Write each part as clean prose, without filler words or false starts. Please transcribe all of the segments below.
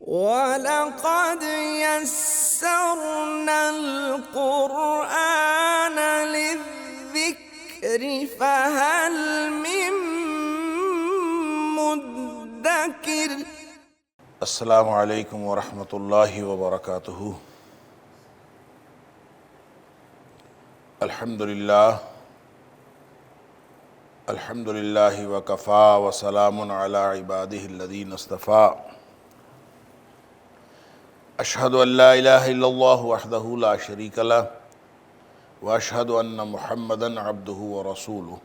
وَلَقَدْ يَسَّرْنَا الْقُرْآنَ لِلذِّكْرِ فَهَلْ مِن مُّدَّكِرٍ۔ السلام علیکم ورحمۃ اللہ وبرکاتہ۔ الحمد للہ وکفا وسلام علی عبادہ الذین اصطفیٰ۔ اشہد ان لا الہ الا اللہ وحدہ لا شریک لہ واشہد ان محمدا عبدہ ورسولہ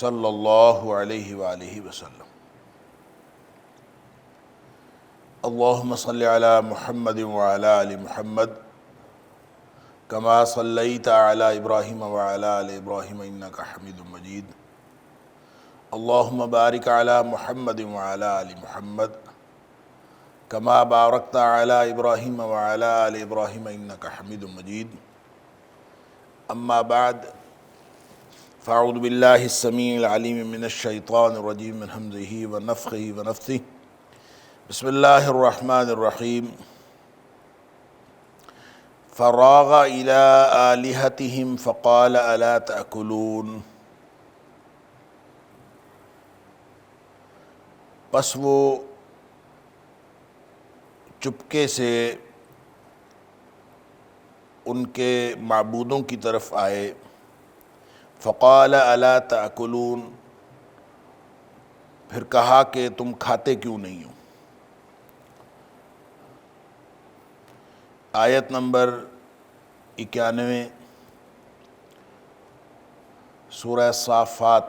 صلی اللہ علیہ وآلہ وسلم۔ اللہم صلی علی محمد وعلی آل محمد کما صلیت علی ابراہیم وعلی آل ابراہیم انک حمید مجید۔ اللہم بارک علی محمد وعلی آل محمد کما بارکت علی ابراہیم وعلی آل ابراہیم انک حمید مجید۔ اما بعد فاعوذ باللہ السمیع العلیم من الشیطان الرجیم من ہمزہ ونفخہ ونفثہ۔ بسم اللہ الرحمن الرحیم۔ فراغ الی آلہتہم فقال الا تأکلون۔ پس وہ چپکے سے ان کے معبودوں کی طرف آئے۔ فقال الا تأکلون، پھر کہا کہ تم کھاتے کیوں نہیں ہو۔ آیت نمبر 91 سورہ صافات۔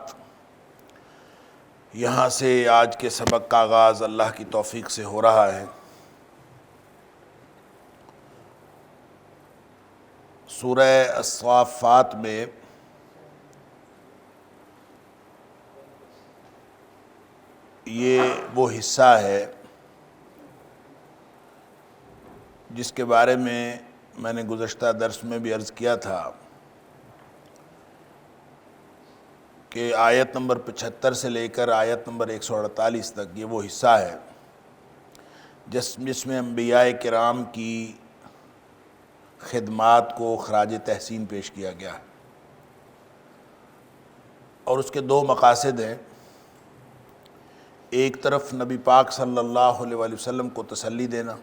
یہاں سے آج کے سبق کا آغاز اللہ کی توفیق سے ہو رہا ہے۔ سورہ الصافات میں یہ وہ حصہ ہے جس کے بارے میں نے گزشتہ درس میں بھی عرض کیا تھا کہ آیت نمبر 75 سے لے کر آیت نمبر 148 تک یہ وہ حصہ ہے جس میں انبیاء کرام کی خدمات کو خراج تحسین پیش کیا گیا ہے، اور اس کے دو مقاصد ہیں۔ ایک طرف نبی پاک صلی اللہ علیہ وآلہ وسلم کو تسلی دینا،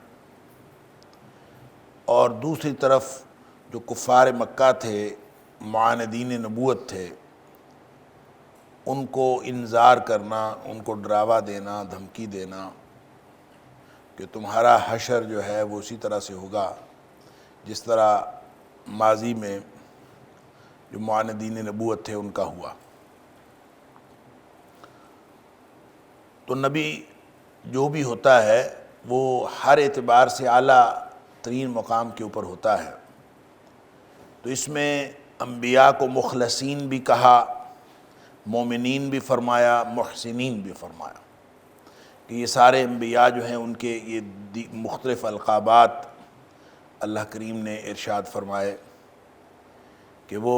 اور دوسری طرف جو کفار مکہ تھے، معاندین نبوت تھے، ان کو انذار کرنا، ان کو ڈراوا دینا، دھمکی دینا کہ تمہارا حشر جو ہے وہ اسی طرح سے ہوگا جس طرح ماضی میں جو معاندین نبوت تھے ان کا ہوا۔ تو نبی جو بھی ہوتا ہے وہ ہر اعتبار سے اعلیٰ ترین مقام کے اوپر ہوتا ہے، تو اس میں انبیاء کو مخلصین بھی کہا، مومنین بھی فرمایا، محسنین بھی فرمایا، کہ یہ سارے انبیاء جو ہیں ان کے یہ مختلف القابات اللہ کریم نے ارشاد فرمائے کہ وہ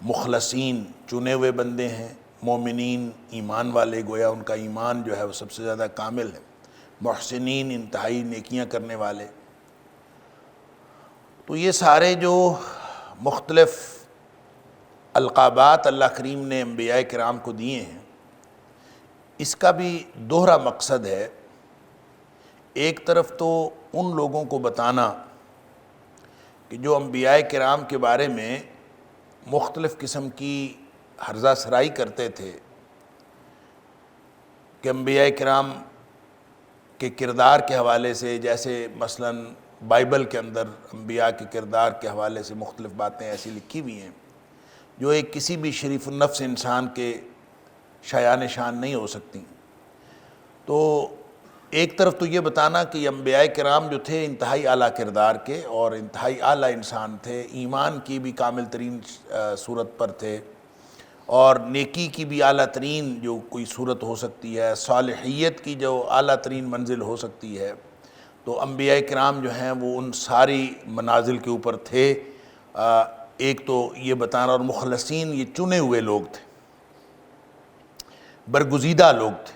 مخلصین چنے ہوئے بندے ہیں، مومنین ایمان والے، گویا ان کا ایمان جو ہے وہ سب سے زیادہ کامل ہے، محسنین انتہائی نیکیاں کرنے والے۔ تو یہ سارے جو مختلف القابات اللہ کریم نے انبیاء کرام کو دیے ہیں، اس کا بھی دوہرا مقصد ہے۔ ایک طرف تو ان لوگوں کو بتانا کہ جو انبیاء کرام کے بارے میں مختلف قسم کی ہرزہ سرائی کرتے تھے کہ انبیاء کرام کے کردار کے حوالے سے، جیسے مثلا بائبل کے اندر انبیاء کے کردار کے حوالے سے مختلف باتیں ایسی لکھی ہوئی ہیں جو ایک کسی بھی شریف النفس انسان کے شایان شان نہیں ہو سکتی۔ تو ایک طرف تو یہ بتانا کہ یہ انبیاء کرام جو تھے انتہائی اعلیٰ کردار کے اور انتہائی اعلیٰ انسان تھے، ایمان کی بھی کامل ترین صورت پر تھے، اور نیکی کی بھی اعلیٰ ترین جو کوئی صورت ہو سکتی ہے، صالحیت کی جو اعلیٰ ترین منزل ہو سکتی ہے، تو انبیاء کرام جو ہیں وہ ان ساری منازل کے اوپر تھے۔ ایک تو یہ بتانا، اور مخلصین یہ چنے ہوئے لوگ تھے، برگزیدہ لوگ تھے،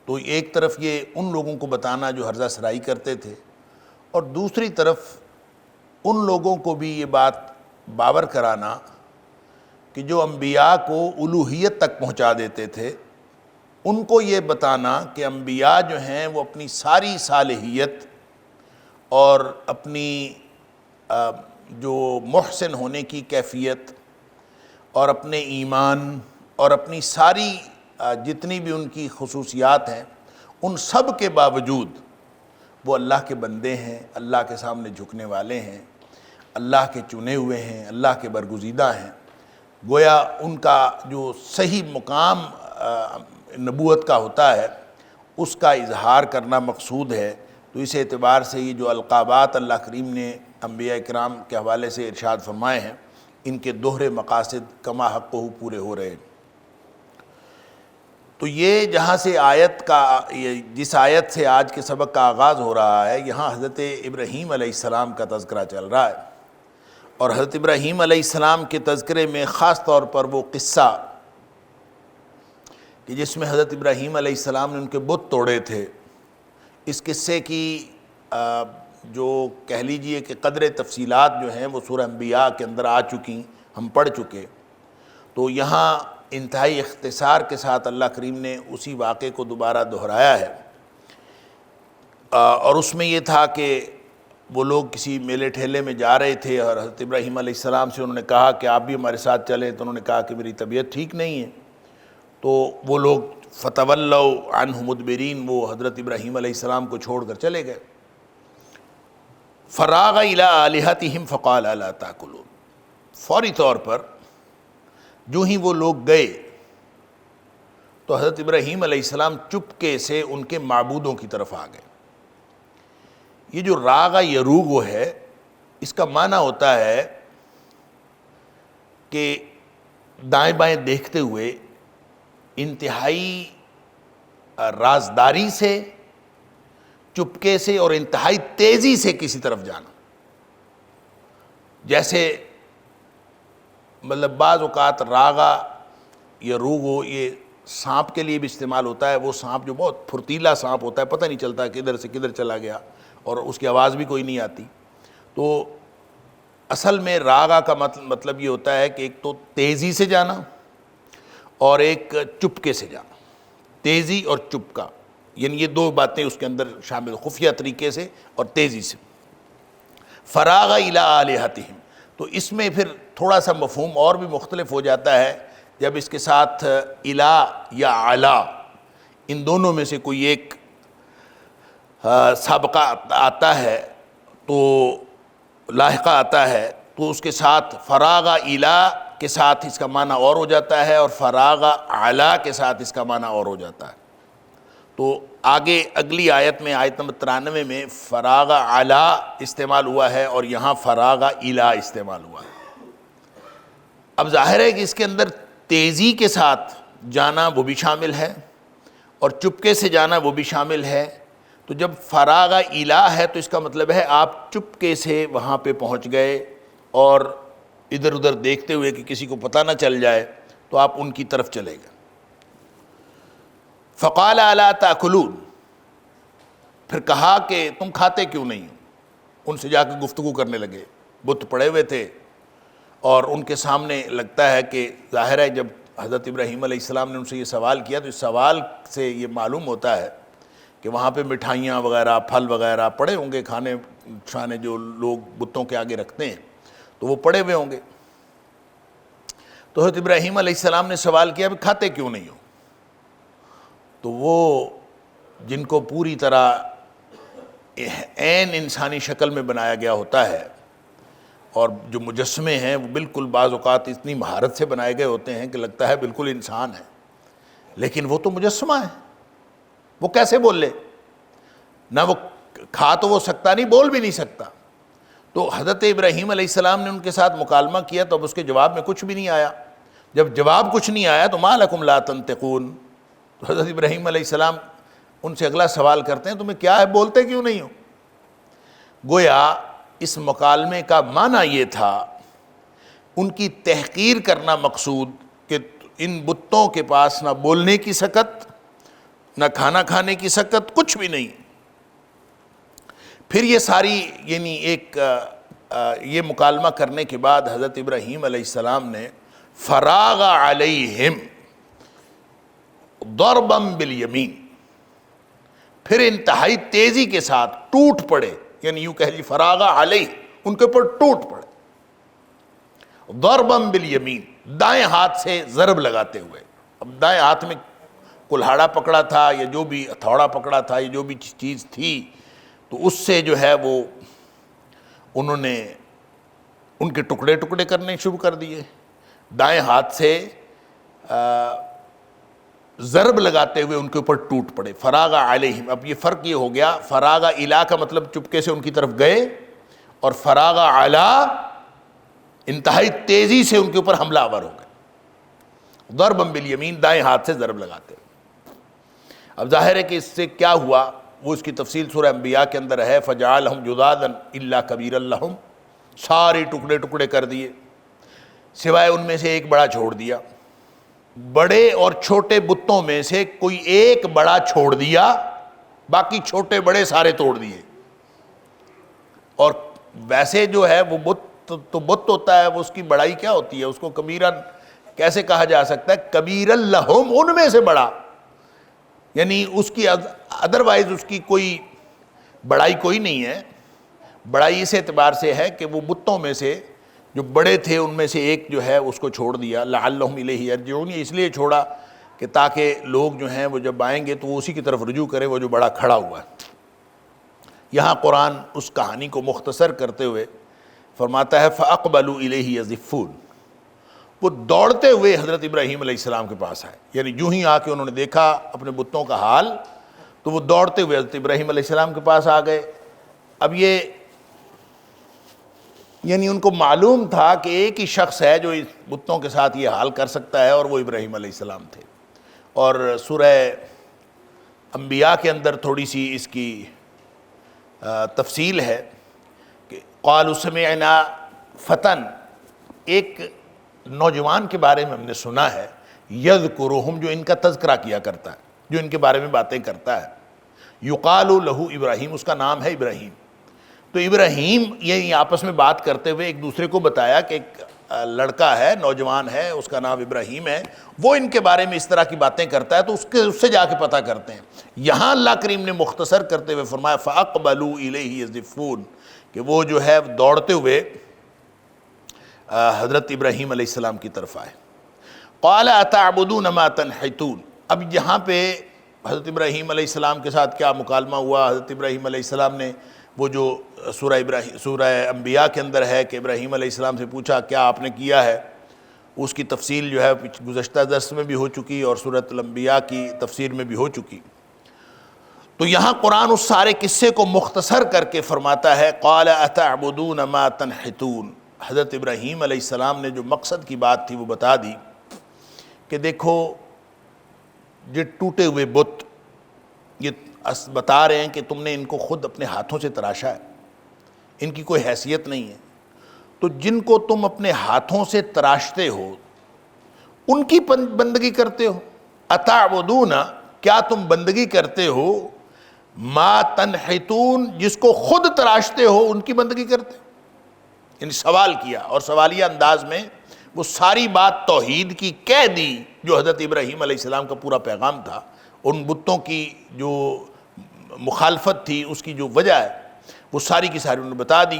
تو ایک طرف یہ ان لوگوں کو بتانا جو ہرزہ سرائی کرتے تھے، اور دوسری طرف ان لوگوں کو بھی یہ بات باور کرانا کہ جو انبیاء کو الوہیت تک پہنچا دیتے تھے، ان کو یہ بتانا کہ انبیاء جو ہیں وہ اپنی ساری صالحیت اور اپنی جو محسن ہونے کی کیفیت اور اپنے ایمان اور اپنی ساری جتنی بھی ان کی خصوصیات ہیں، ان سب کے باوجود وہ اللہ کے بندے ہیں، اللہ کے سامنے جھکنے والے ہیں، اللہ کے چنے ہوئے ہیں، اللہ کے برگزیدہ ہیں۔ گویا ان کا جو صحیح مقام نبوت کا ہوتا ہے اس کا اظہار کرنا مقصود ہے۔ تو اس اعتبار سے یہ جو القابات اللہ کریم نے انبیاء کرام کے حوالے سے ارشاد فرمائے ہیں، ان کے دوہرے مقاصد کما حقہ پورے ہو رہے ہیں۔ تو یہ جہاں سے آیت کا، جس آیت سے آج کے سبق کا آغاز ہو رہا ہے، یہاں حضرت ابراہیم علیہ السلام کا تذکرہ چل رہا ہے، اور حضرت ابراہیم علیہ السلام کے تذکرے میں خاص طور پر وہ قصہ کہ جس میں حضرت ابراہیم علیہ السلام نے ان کے بت توڑے تھے، اس قصے کی جو کہہ لیجئے کہ قدر تفصیلات جو ہیں وہ سورہ انبیاء کے اندر آ چکی، ہم پڑھ چکے۔ تو یہاں انتہائی اختصار کے ساتھ اللہ کریم نے اسی واقعے کو دوبارہ دہرایا ہے، اور اس میں یہ تھا کہ وہ لوگ کسی میلے ٹھیلے میں جا رہے تھے اور حضرت ابراہیم علیہ السلام سے انہوں نے کہا کہ آپ بھی ہمارے ساتھ چلیں، تو انہوں نے کہا کہ میری طبیعت ٹھیک نہیں ہے۔ تو وہ لوگ فتولوا عنہ مدبرین، وہ حضرت ابراہیم علیہ السلام کو چھوڑ کر چلے گئے۔ فراغ الی آلہتہم فقال الا تاکلون، فوری طور پر جو ہی وہ لوگ گئے تو حضرت ابراہیم علیہ السلام چپکے سے ان کے معبودوں کی طرف آ گئے۔ یہ جو راغ یروغ ہے، اس کا معنی ہوتا ہے کہ دائیں بائیں دیکھتے ہوئے انتہائی رازداری سے، چپکے سے اور انتہائی تیزی سے کسی طرف جانا۔ جیسے مطلب بعض اوقات راغا یا روغو یہ سانپ کے لیے بھی استعمال ہوتا ہے، وہ سانپ جو بہت پھرتیلا سانپ ہوتا ہے، پتہ نہیں چلتا کدھر سے کدھر چلا گیا اور اس کی آواز بھی کوئی نہیں آتی۔ تو اصل میں راغا کا مطلب یہ ہوتا ہے کہ ایک تو تیزی سے جانا اور ایک چپکے سے جانا، تیزی اور چپکا، یعنی یہ دو باتیں اس کے اندر شامل، خفیہ طریقے سے اور تیزی سے۔ فراغ الی آلہتہم، تو اس میں پھر تھوڑا سا مفہوم اور بھی مختلف ہو جاتا ہے جب اس کے ساتھ الا یا علا ان دونوں میں سے کوئی ایک سابقہ آتا ہے، تو لاحقہ آتا ہے، تو اس کے ساتھ فراغ الا کے ساتھ اس کا معنی اور ہو جاتا ہے، اور فراغ علا کے ساتھ اس کا معنی اور ہو جاتا ہے۔ تو آگے اگلی آیت میں، آیت نمبر 93 میں فراغ علا استعمال ہوا ہے اور یہاں فراغ الا استعمال ہوا ہے۔ اب ظاہر ہے کہ اس کے اندر تیزی کے ساتھ جانا وہ بھی شامل ہے اور چپکے سے جانا وہ بھی شامل ہے۔ تو جب فراغ الا ہے تو اس کا مطلب ہے آپ چپکے سے وہاں پہ پہنچ گئے، اور ادھر ادھر دیکھتے ہوئے کہ کسی کو پتہ نہ چل جائے تو آپ ان کی طرف چلے گئے۔ فقال الا تاکلون، پھر کہا کہ تم کھاتے کیوں نہیں ہو؟ ان سے جا کے گفتگو کرنے لگے۔ بت پڑے ہوئے تھے اور ان کے سامنے لگتا ہے کہ ظاہر ہے جب حضرت ابراہیم علیہ السلام نے ان سے یہ سوال کیا تو اس سوال سے یہ معلوم ہوتا ہے کہ وہاں پہ مٹھائیاں وغیرہ، پھل وغیرہ پڑے ہوں گے، کھانے چھانے جو لوگ بتوں کے آگے رکھتے ہیں تو وہ پڑے ہوئے ہوں گے۔ تو حضرت ابراہیم علیہ السلام نے سوال کیا کہ کھاتے کیوں نہیں ہو؟ تو وہ جن کو پوری طرح عین انسانی شکل میں بنایا گیا ہوتا ہے، اور جو مجسمے ہیں وہ بالکل بعض اوقات اتنی مہارت سے بنائے گئے ہوتے ہیں کہ لگتا ہے بالکل انسان ہے، لیکن وہ تو مجسمہ ہے، وہ کیسے بول لے؟ نہ وہ کھا تو وہ سکتا نہیں، بول بھی نہیں سکتا۔ تو حضرت ابراہیم علیہ السلام نے ان کے ساتھ مکالمہ کیا تو اب اس کے جواب میں کچھ بھی نہیں آیا۔ جب جواب کچھ نہیں آیا تو ما لکم لا تنطقون، تو حضرت ابراہیم علیہ السلام ان سے اگلا سوال کرتے ہیں تمہیں کیا ہے، بولتے کیوں نہیں ہو؟ گویا اس مکالمے کا معنی یہ تھا، ان کی تحقیر کرنا مقصود، کہ ان بتوں کے پاس نہ بولنے کی سکت نہ کھانا کھانے کی سکت، کچھ بھی نہیں۔ پھر یہ ساری یعنی ایک یہ مکالمہ کرنے کے بعد حضرت ابراہیم علیہ السلام نے فراغ علیہم ضربا بالیمین، پھر انتہائی تیزی کے ساتھ ٹوٹ پڑے، یعنی یوں کہہ لیجیے فراغ علیہ، ان کے اوپر ٹوٹ پڑے، ضربا بالیمین، دائیں ہاتھ سے ضرب لگاتے ہوئے۔ اب دائیں ہاتھ میں کلہاڑا پکڑا تھا یا جو بھی ہتھوڑا پکڑا تھا یا جو بھی چیز تھی، تو اس سے جو ہے وہ انہوں نے ان کے ٹکڑے ٹکڑے کرنے شروع کر دیے، دائیں ہاتھ سے ضرب لگاتے ہوئے ان کے اوپر ٹوٹ پڑے۔ فراغ علیہم، اب یہ فرق یہ ہو گیا، فراغ الا کا مطلب چپکے سے ان کی طرف گئے، اور فراغ علا انتہائی تیزی سے ان کے اوپر حملہ آور ہو گئے، ضربا بالیمین، دائیں ہاتھ سے ضرب لگاتے ہوئے۔ اب ظاہر ہے کہ اس سے کیا ہوا، وہ اس کی تفصیل سورہ انبیاء کے اندر ہے، فجعلہم جذاذا الا کبیرا لہم، سارے ٹکڑے ٹکڑے کر دیے سوائے ان میں سے ایک بڑا چھوڑ دیا۔ بڑے اور چھوٹے بتوں میں سے کوئی ایک بڑا چھوڑ دیا، باقی چھوٹے بڑے سارے توڑ دیے۔ اور ویسے جو ہے وہ بت تو بت ہوتا ہے، وہ اس کی بڑائی کیا ہوتی ہے، اس کو کبیرن کیسے کہا جا سکتا ہے، کبیرا لہم، ان میں سے بڑا، یعنی اس کی ادروائز اس کی کوئی بڑائی کوئی نہیں ہے۔ بڑائی اس اعتبار سے ہے کہ وہ بتوں میں سے جو بڑے تھے ان میں سے ایک جو ہے اس کو چھوڑ دیا، لعلہم الیہ یرجعون، یہ اس لیے چھوڑا کہ تاکہ لوگ جو ہیں وہ جب آئیں گے تو وہ اسی کی طرف رجوع کرے، وہ جو بڑا کھڑا ہوا ہے۔ یہاں قرآن اس کہانی کو مختصر کرتے ہوئے فرماتا ہے فَأَقْبَلُوا إِلَيْهِ يَزِفُّونَ، وہ دوڑتے ہوئے حضرت ابراہیم علیہ السلام کے پاس آئے، یعنی جو ہی آ کے انہوں نے دیکھا اپنے بتوں کا حال تو وہ دوڑتے ہوئے حضرت ابراہیم علیہ السلام کے پاس آ گئے۔ اب یہ یعنی ان کو معلوم تھا کہ ایک ہی شخص ہے جو اس بتوں کے ساتھ یہ حال کر سکتا ہے، اور وہ ابراہیم علیہ السلام تھے۔ اور سورہ انبیاء کے اندر تھوڑی سی اس کی تفصیل ہے کہ قالوا سمعنا فتن، ایک نوجوان کے بارے میں ہم نے سنا ہے، یذکرہم، جو ان کا تذکرہ کیا کرتا ہے، جو ان کے بارے میں باتیں کرتا ہے، یقال لہ ابراہیم، اس کا نام ہے ابراہیم۔ تو ابراہیم یہ آپس میں بات کرتے ہوئے ایک دوسرے کو بتایا کہ ایک لڑکا ہے، نوجوان ہے، اس کا نام ابراہیم ہے، وہ ان کے بارے میں اس طرح کی باتیں کرتا ہے، تو اس سے جا کے پتہ کرتے ہیں۔ یہاں اللہ کریم نے مختصر کرتے ہوئے فرمایا فَأَقْبَلُوا إِلَيْهِ يَزِفُّونَ، کہ وہ جو ہے دوڑتے ہوئے حضرت ابراہیم علیہ السلام کی طرف آئے۔ قَالَ أَتَعْبُدُونَ مَا تَنْحِتُونَ، اب یہاں پہ حضرت ابراہیم علیہ السلام کے ساتھ کیا مکالمہ ہوا۔ حضرت ابراہیم علیہ السلام نے وہ جو سورہ انبیاء کے اندر ہے کہ ابراہیم علیہ السلام سے پوچھا کیا آپ نے کیا ہے، اس کی تفصیل جو ہے گزشتہ درس میں بھی ہو چکی اور سورۃ الانبیاء کی تفسیر میں بھی ہو چکی۔ تو یہاں قرآن اس سارے قصے کو مختصر کر کے فرماتا ہے قال اتعبدون ما تنحتون۔ حضرت ابراہیم علیہ السلام نے جو مقصد کی بات تھی وہ بتا دی کہ دیکھو یہ ٹوٹے ہوئے بت، یہ بتا رہے ہیں کہ تم نے ان کو خود اپنے ہاتھوں سے تراشا ہے، ان کی کوئی حیثیت نہیں ہے، تو جن کو تم اپنے ہاتھوں سے تراشتے ہو ان کی بندگی کرتے ہو۔ اتعبدون، کیا تم بندگی کرتے ہو، ما تنحتون، جس کو خود تراشتے ہو ان کی بندگی کرتے ہو۔ یعنی سوال کیا، اور سوالیہ انداز میں وہ ساری بات توحید کی کہہ دی جو حضرت ابراہیم علیہ السلام کا پورا پیغام تھا۔ ان بتوں کی جو مخالفت تھی، اس کی جو وجہ ہے، وہ ساری کی ساری انہوں نے بتا دی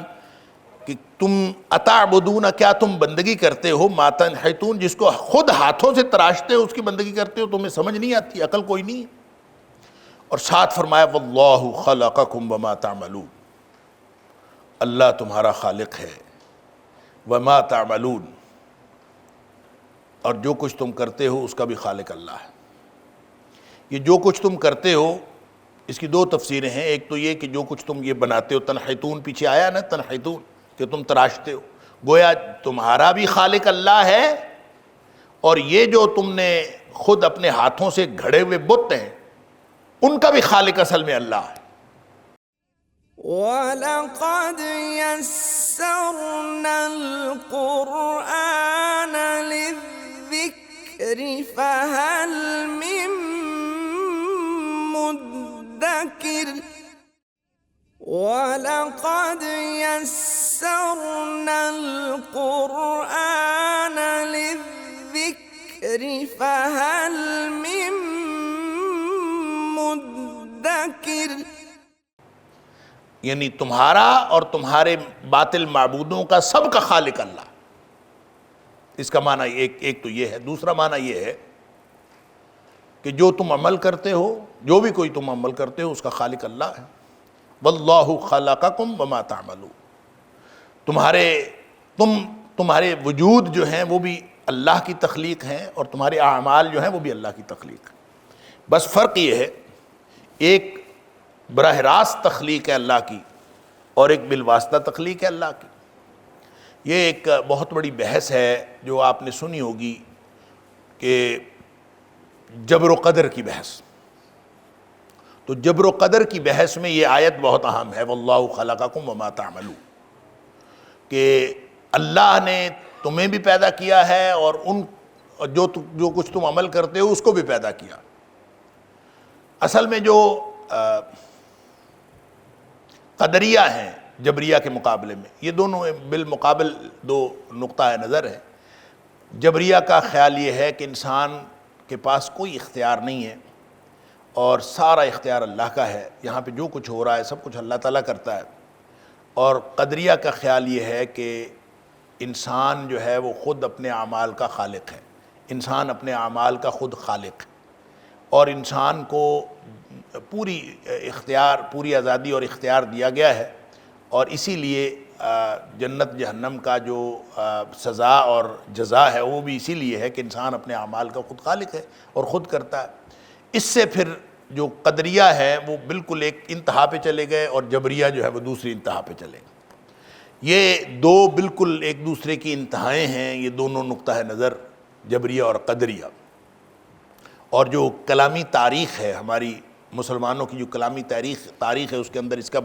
کہ تم اتعبدون، کیا تم بندگی کرتے ہو، ما تنحتون، جس کو خود ہاتھوں سے تراشتے ہو اس کی بندگی کرتے ہو، تمہیں سمجھ نہیں آتی، عقل کوئی نہیں ہے۔ اور ساتھ فرمایا واللہ خلقکم وما تعملون، اللہ تمہارا خالق ہے، وما تعملون، اور جو کچھ تم کرتے ہو اس کا بھی خالق اللہ ہے۔ یہ جو کچھ تم کرتے ہو اس کی دو تفسیریں ہیں، ایک تو یہ کہ جو کچھ تم یہ بناتے ہو، تنحتون پیچھے آیا نا، تنحتون کہ تم تراشتے ہو، گویا تمہارا بھی خالق اللہ ہے، اور یہ جو تم نے خود اپنے ہاتھوں سے گھڑے ہوئے بت ہیں ان کا بھی خالق اصل میں اللہ ہے۔ وَلَقَدْ يَسَّرْنَا الْقُرْآنَ لِلذِّكْرِ فَهَلْ مِن مدكر وَلَقَدْ يَسَّرْنَا الْقُرْآنَ لِلذِّكْرِ فَهَلْ مِن مُدَّكِرٍ۔ یعنی تمہارا اور تمہارے باطل معبودوں کا سب کا خالق اللہ۔ اس کا معنی ایک تو یہ ہے۔ دوسرا معنی یہ ہے کہ جو تم عمل کرتے ہو، جو بھی کوئی تم عمل کرتے ہو، اس کا خالق اللہ ہے۔ واللہ خلقکم وما تعملون، تمہارے وجود جو ہیں وہ بھی اللہ کی تخلیق ہیں، اور تمہارے اعمال جو ہیں وہ بھی اللہ کی تخلیق ہیں۔ بس فرق یہ ہے، ایک براہ راست تخلیق ہے اللہ کی، اور ایک بالواسطہ تخلیق ہے اللہ کی۔ یہ ایک بہت بڑی بحث ہے جو آپ نے سنی ہوگی، کہ جبر و قدر کی بحث۔ تو جبر و قدر کی بحث میں یہ آیت بہت اہم ہے، واللہ خلقکم وما تعملون، کہ اللہ نے تمہیں بھی پیدا کیا ہے، اور جو کچھ تم عمل کرتے ہو اس کو بھی پیدا کیا۔ اصل میں جو قدریہ ہیں جبریہ کے مقابلے میں، یہ دونوں بالمقابل دو نقطہ نظر ہے۔ جبریہ کا خیال یہ ہے کہ انسان کے پاس کوئی اختیار نہیں ہے، اور سارا اختیار اللہ کا ہے، یہاں پہ جو کچھ ہو رہا ہے سب کچھ اللہ تعالیٰ کرتا ہے۔ اور قدریہ کا خیال یہ ہے کہ انسان جو ہے وہ خود اپنے اعمال کا خالق ہے، انسان اپنے اعمال کا خود خالق ہے، اور انسان کو پوری آزادی اور اختیار دیا گیا ہے، اور اسی لیے جنت جہنم کا جو سزا اور جزا ہے وہ بھی اسی لیے ہے کہ انسان اپنے اعمال کا خود خالق ہے اور خود کرتا ہے۔ اس سے پھر جو قدریہ ہے وہ بالکل ایک انتہا پہ چلے گئے، اور جبریہ جو ہے وہ دوسری انتہا پہ چلے گئے۔ یہ دو بالکل ایک دوسرے کی انتہائیں ہیں، یہ دونوں نقطہ نظر جبریہ اور قدریہ۔ اور جو کلامی تاریخ ہے ہماری مسلمانوں کی، جو کلامی تاریخ ہے، اس کے اندر اس کا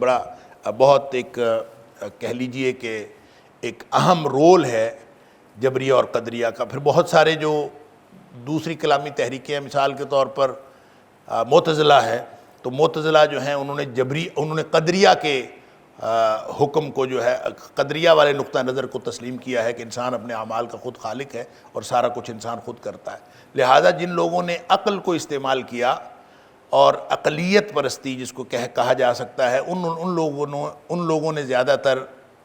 بہت ایک کہہ لیجئے کہ ایک اہم رول ہے جبریہ اور قدریہ کا۔ پھر بہت سارے جو دوسری کلامی تحریکیں ہیں، مثال کے طور پر معتزلہ ہے، تو معتزلہ جو ہیں انہوں نے قدریہ کے حکم کو جو ہے، قدریہ والے نقطہ نظر کو تسلیم کیا ہے کہ انسان اپنے اعمال کا خود خالق ہے اور سارا کچھ انسان خود کرتا ہے۔ لہٰذا جن لوگوں نے عقل کو استعمال کیا اور اقلیت پرستی جس کو کہا جا سکتا ہے، ان لوگوں نے زیادہ تر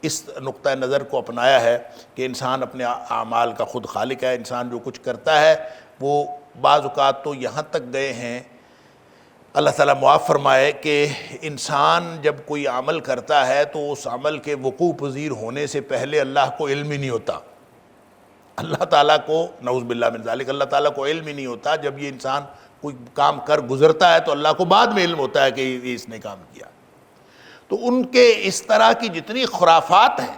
اس نقطہ نظر کو اپنایا ہے کہ انسان اپنے اعمال کا خود خالق ہے، انسان جو کچھ کرتا ہے وہ بعض اوقات تو یہاں تک گئے ہیں، اللہ تعالیٰ معاف فرمائے، کہ انسان جب کوئی عمل کرتا ہے تو اس عمل کے وقوع پذیر ہونے سے پہلے اللہ کو علم ہی نہیں ہوتا، اللہ تعالیٰ کو نعوذ باللہ من ذالک، اللہ تعالیٰ کو علم ہی نہیں ہوتا۔ جب یہ انسان کوئی کام کر گزرتا ہے تو اللہ کو بعد میں علم ہوتا ہے کہ یہ اس نے کام کیا۔ تو ان کے اس طرح کی جتنی خرافات ہیں،